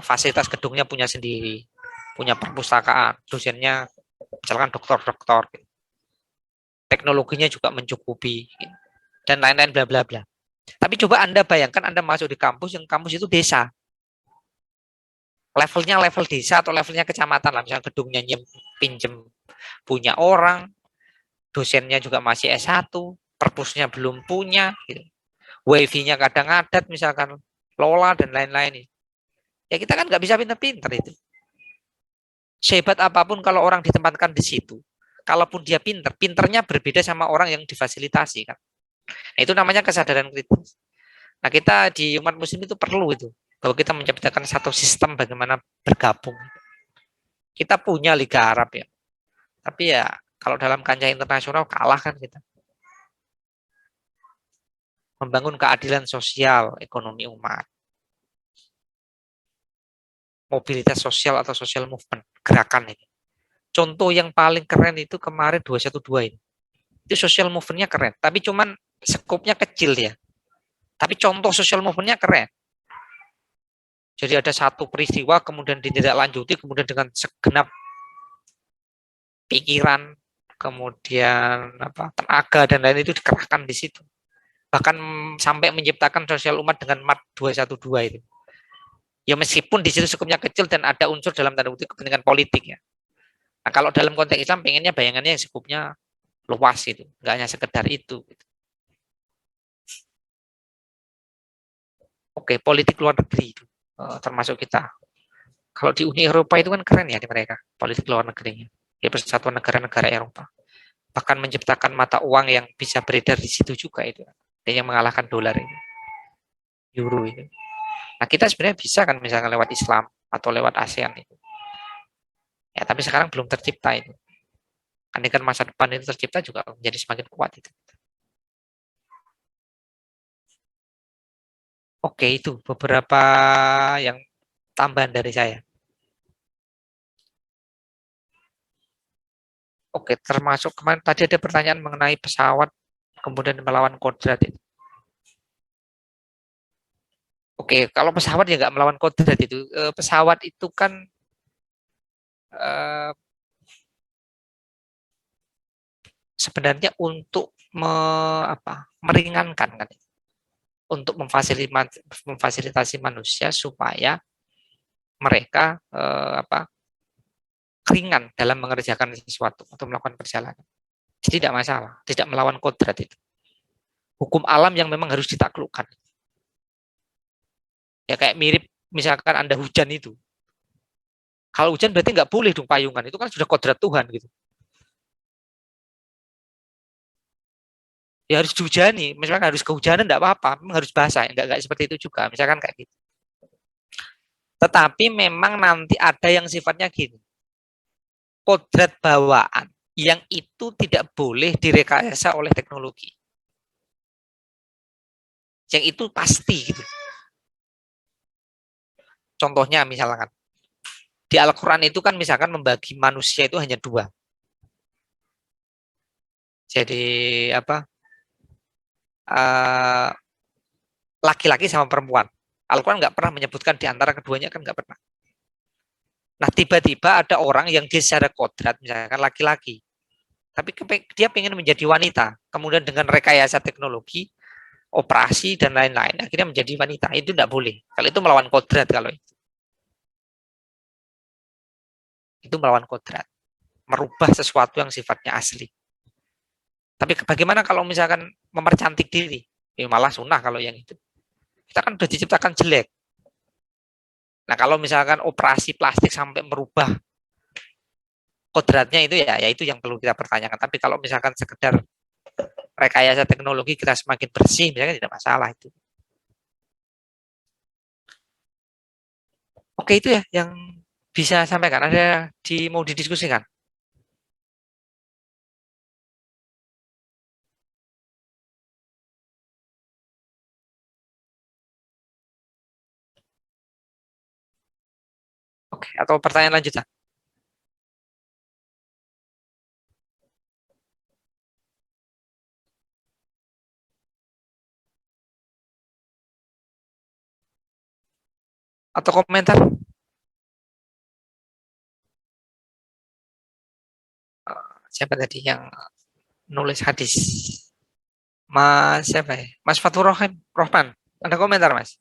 fasilitas gedungnya punya sendiri, punya perpustakaan, dosennya misalkan dokter-dokter. Teknologinya juga mencukupi dan lain-lain bla bla bla. Tapi coba Anda bayangkan Anda masuk di kampus yang kampus itu desa. Levelnya level desa atau levelnya kecamatan lah. Misalnya gedungnya pinjem punya orang, dosennya juga masih S1, perpusnya belum punya, gitu. Wifi-nya kadang adat misalkan, lola dan lain-lain. Ya kita kan nggak bisa pinter-pinter itu. Sehebat apapun kalau orang ditempatkan di situ, kalaupun dia pinter, pinternya berbeda sama orang yang difasilitasi kan. Nah, itu namanya kesadaran kritis. Nah, kita di umat muslim itu perlu itu. Bahwa kita menciptakan satu sistem bagaimana bergabung. Kita punya Liga Arab ya. Tapi ya, kalau dalam kancah internasional kalah kan kita. Membangun keadilan sosial, ekonomi umat. mobilitas sosial atau social movement, gerakan ini. Contoh yang paling keren itu kemarin 212 ini. Itu social movement-nya keren, tapi cuman skopnya kecil ya. Tapi contoh social movement-nya keren. Jadi ada satu peristiwa, kemudian ditindaklanjuti, kemudian dengan segenap pikiran, kemudian tenaga dan lain itu dikerahkan di situ. Bahkan sampai menciptakan sosial umat dengan MAT 212 itu. Ya meskipun di situ skopnya kecil dan ada unsur dalam tanda kutip kepentingan politik ya. Nah kalau dalam konteks Islam pengennya bayangannya skopnya luas itu, nggak hanya sekedar itu. Oke, politik luar negeri itu termasuk kita. Kalau di Uni Eropa itu kan keren ya di mereka, politik luar negerinya. Ya persatuan negara-negara Eropa. Bahkan menciptakan mata uang yang bisa beredar di situ juga itu. Dan yang mengalahkan dolar ini. Euro itu. Nah kita sebenarnya bisa kan misalkan lewat Islam atau lewat ASEAN itu. Ya tapi sekarang belum tercipta itu. Andaikan masa depan itu tercipta juga menjadi semakin kuat itu. Oke, itu beberapa yang tambahan dari saya. Oke, termasuk kemarin tadi ada pertanyaan mengenai pesawat kemudian melawan kodrat itu. Oke, kalau pesawat ya nggak melawan kodrat itu. Pesawat itu kan sebenarnya untuk meringankan kan, untuk memfasilitasi manusia supaya mereka ringan dalam mengerjakan sesuatu atau melakukan perjalanan. Jadi tidak masalah, tidak melawan kodrat itu. Hukum alam yang memang harus ditaklukkan. Ya kayak mirip misalkan Anda hujan itu. Kalau hujan berarti nggak boleh dong payungan, itu kan sudah kodrat Tuhan gitu. Ya harus dihujani, misalkan harus kehujanan enggak apa-apa, memang harus basah, enggak seperti itu juga, misalkan kayak gitu. Tetapi memang nanti ada yang sifatnya gini, kodrat bawaan yang itu tidak boleh direkayasa oleh teknologi. Yang itu pasti gitu. Contohnya misalkan, di Al-Quran itu kan misalkan membagi manusia itu hanya dua. Jadi laki-laki sama perempuan. Al-Quran nggak pernah menyebutkan di antara keduanya, kan nggak pernah. Nah tiba-tiba ada orang yang dia secara kodrat misalkan laki-laki, tapi dia pengen menjadi wanita, kemudian dengan rekayasa teknologi, operasi dan lain-lain, akhirnya menjadi wanita. Itu tidak boleh. Kalau itu melawan kodrat, kalau itu melawan kodrat, merubah sesuatu yang sifatnya asli. Tapi bagaimana kalau misalkan mempercantik diri? Ya malah sunnah kalau yang itu. Kita kan sudah diciptakan jelek. Nah kalau misalkan operasi plastik sampai merubah kodratnya itu ya itu yang perlu kita pertanyakan. Tapi kalau misalkan sekedar rekayasa teknologi kita semakin bersih, misalkan tidak masalah itu. Oke, itu ya yang bisa sampaikan. Ada mau didiskusikan? Oke, atau pertanyaan lanjutan? Atau komentar? Siapa tadi yang nulis hadis? Mas siapa ya? Mas Fathur Rohman. Ada komentar, Mas?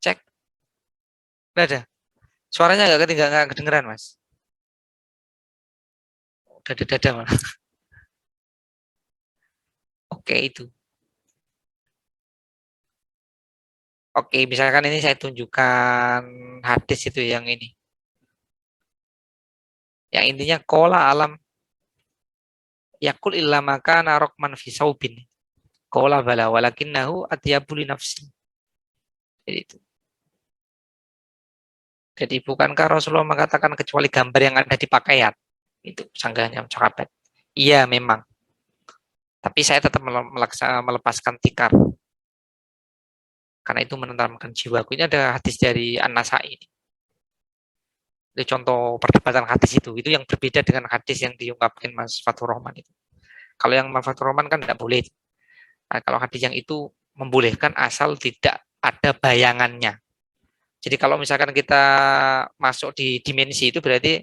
Cek. Nggak ada. Suaranya nggak kedengeran, Mas. Udah dada malah. Oke, itu. Oke, misalkan ini saya tunjukkan hadis itu yang ini. Yang intinya qala alam yakul illa maka narokman fi saubin. Qala bala walakinnahu atyabu li nafsi. Jadi itu. Jadi bukankah Rasulullah mengatakan kecuali gambar yang ada di pakaian? itu sanggahnya cokapet. Iya memang. Tapi saya tetap melepaskan tikar. Karena itu menenteramkan jiwaku. Ini ada hadis dari An-Nasai. Itu contoh perdebatan hadis itu. Itu yang berbeda dengan hadis yang diungkapkan Mas Fathur Rahman itu. Kalau yang Mas Fathur Rahman kan tidak boleh. Nah, kalau hadis yang itu membolehkan asal tidak ada bayangannya. Jadi kalau misalkan kita masuk di dimensi itu berarti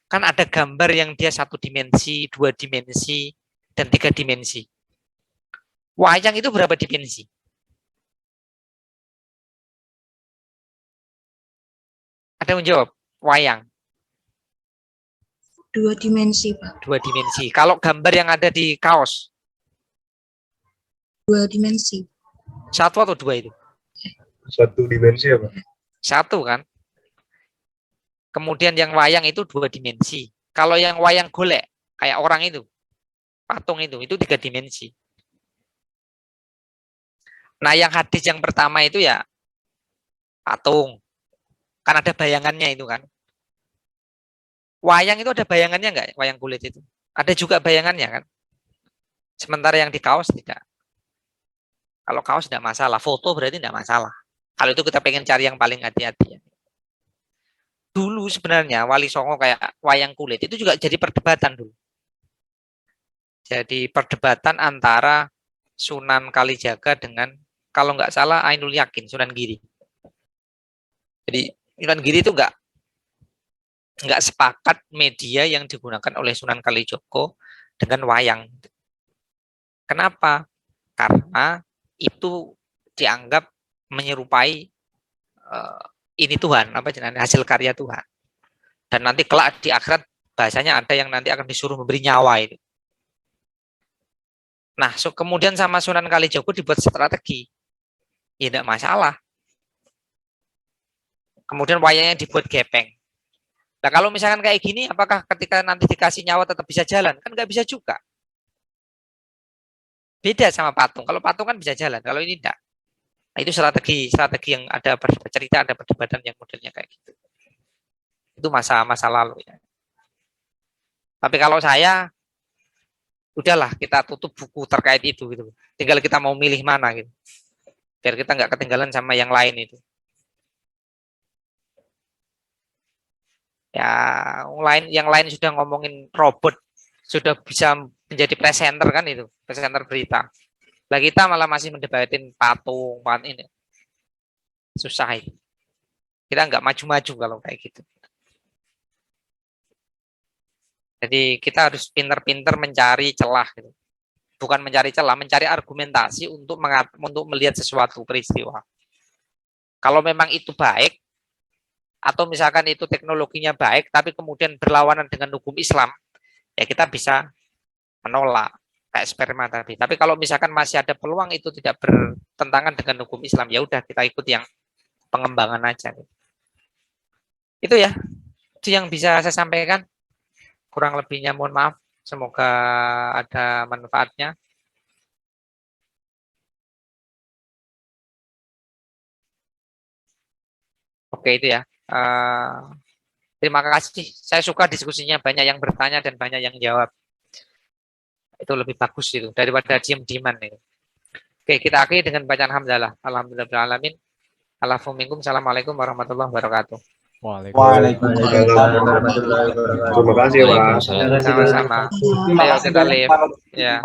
kan ada gambar yang dia 1 dimensi, 2 dimensi, dan 3 dimensi. Wayang itu berapa dimensi? Ada yang jawab? Wayang. 2 dimensi, Pak. 2 dimensi. Kalau gambar yang ada di kaos? 2 dimensi. 1 atau 2 itu? 1 dimensi ya, Pak? 1 kan? Kemudian yang wayang itu 2 dimensi. Kalau yang wayang golek, kayak orang itu, patung itu 3 dimensi. Nah, yang hadis yang pertama itu ya patung. Kan ada bayangannya itu kan. Wayang itu ada bayangannya enggak? Wayang kulit itu. Ada juga bayangannya kan. Sementara yang di kaos tidak. Kalau kaos tidak masalah, foto berarti tidak masalah. Kalau itu kita pengen cari yang paling hati-hati. Dulu sebenarnya Wali Songo kayak wayang kulit itu juga jadi perdebatan dulu. Jadi perdebatan antara Sunan Kalijaga dengan kalau nggak salah Ainul Yakin, Sunan Giri. Jadi Sunan Giri itu nggak sepakat media yang digunakan oleh Sunan Kalijogo dengan wayang. Kenapa? Karena itu dianggap menyerupai ini Tuhan, apa jenenge, hasil karya Tuhan. Dan nanti kelak di akhirat bahasanya ada yang nanti akan disuruh memberi nyawa itu. Nah, kemudian sama Sunan Kalijogo dibuat strategi. Ya tidak masalah. Kemudian wayangnya dibuat gepeng. Nah, kalau misalkan kayak gini, apakah ketika nanti dikasih nyawa tetap bisa jalan? Kan nggak bisa juga. Beda sama patung. Kalau patung kan bisa jalan, kalau ini tidak. Nah, itu strategi yang ada cerita, ada perdebatan yang modelnya kayak gitu. Itu masa lalu ya. Tapi kalau saya, udahlah kita tutup buku terkait itu gitu. Tinggal kita mau milih mana gitu. Biar kita nggak ketinggalan sama yang lain itu. Ya, yang lain sudah ngomongin robot, sudah bisa menjadi presenter kan itu, presenter berita. Lah kita malah masih mendebatin patung, ini. Susah itu. Kita nggak maju-maju kalau kayak gitu. Jadi kita harus pinter-pinter mencari celah gitu. Bukan mencari celah, mencari argumentasi untuk melihat sesuatu peristiwa. Kalau memang itu baik, atau misalkan itu teknologinya baik, tapi kemudian berlawanan dengan hukum Islam, ya kita bisa menolak. Kayak sperma tadi. Tapi kalau misalkan masih ada peluang itu tidak bertentangan dengan hukum Islam, ya udah kita ikut yang pengembangan aja. Itu ya, itu yang bisa saya sampaikan. Kurang lebihnya mohon maaf. Semoga ada manfaatnya. Oke itu ya. Terima kasih. Saya suka diskusinya, banyak yang bertanya dan banyak yang jawab. Itu lebih bagus itu daripada diam-diaman itu. Oke, kita akhiri dengan bacaan hamdalah. Alhamdulillahirabbil alamin. Assalamualaikum warahmatullahi wabarakatuh. Waalaikumsalam warahmatullahi wabarakatuh. Terima kasih, Pak. Sama-sama. Ayo kita live. Ya.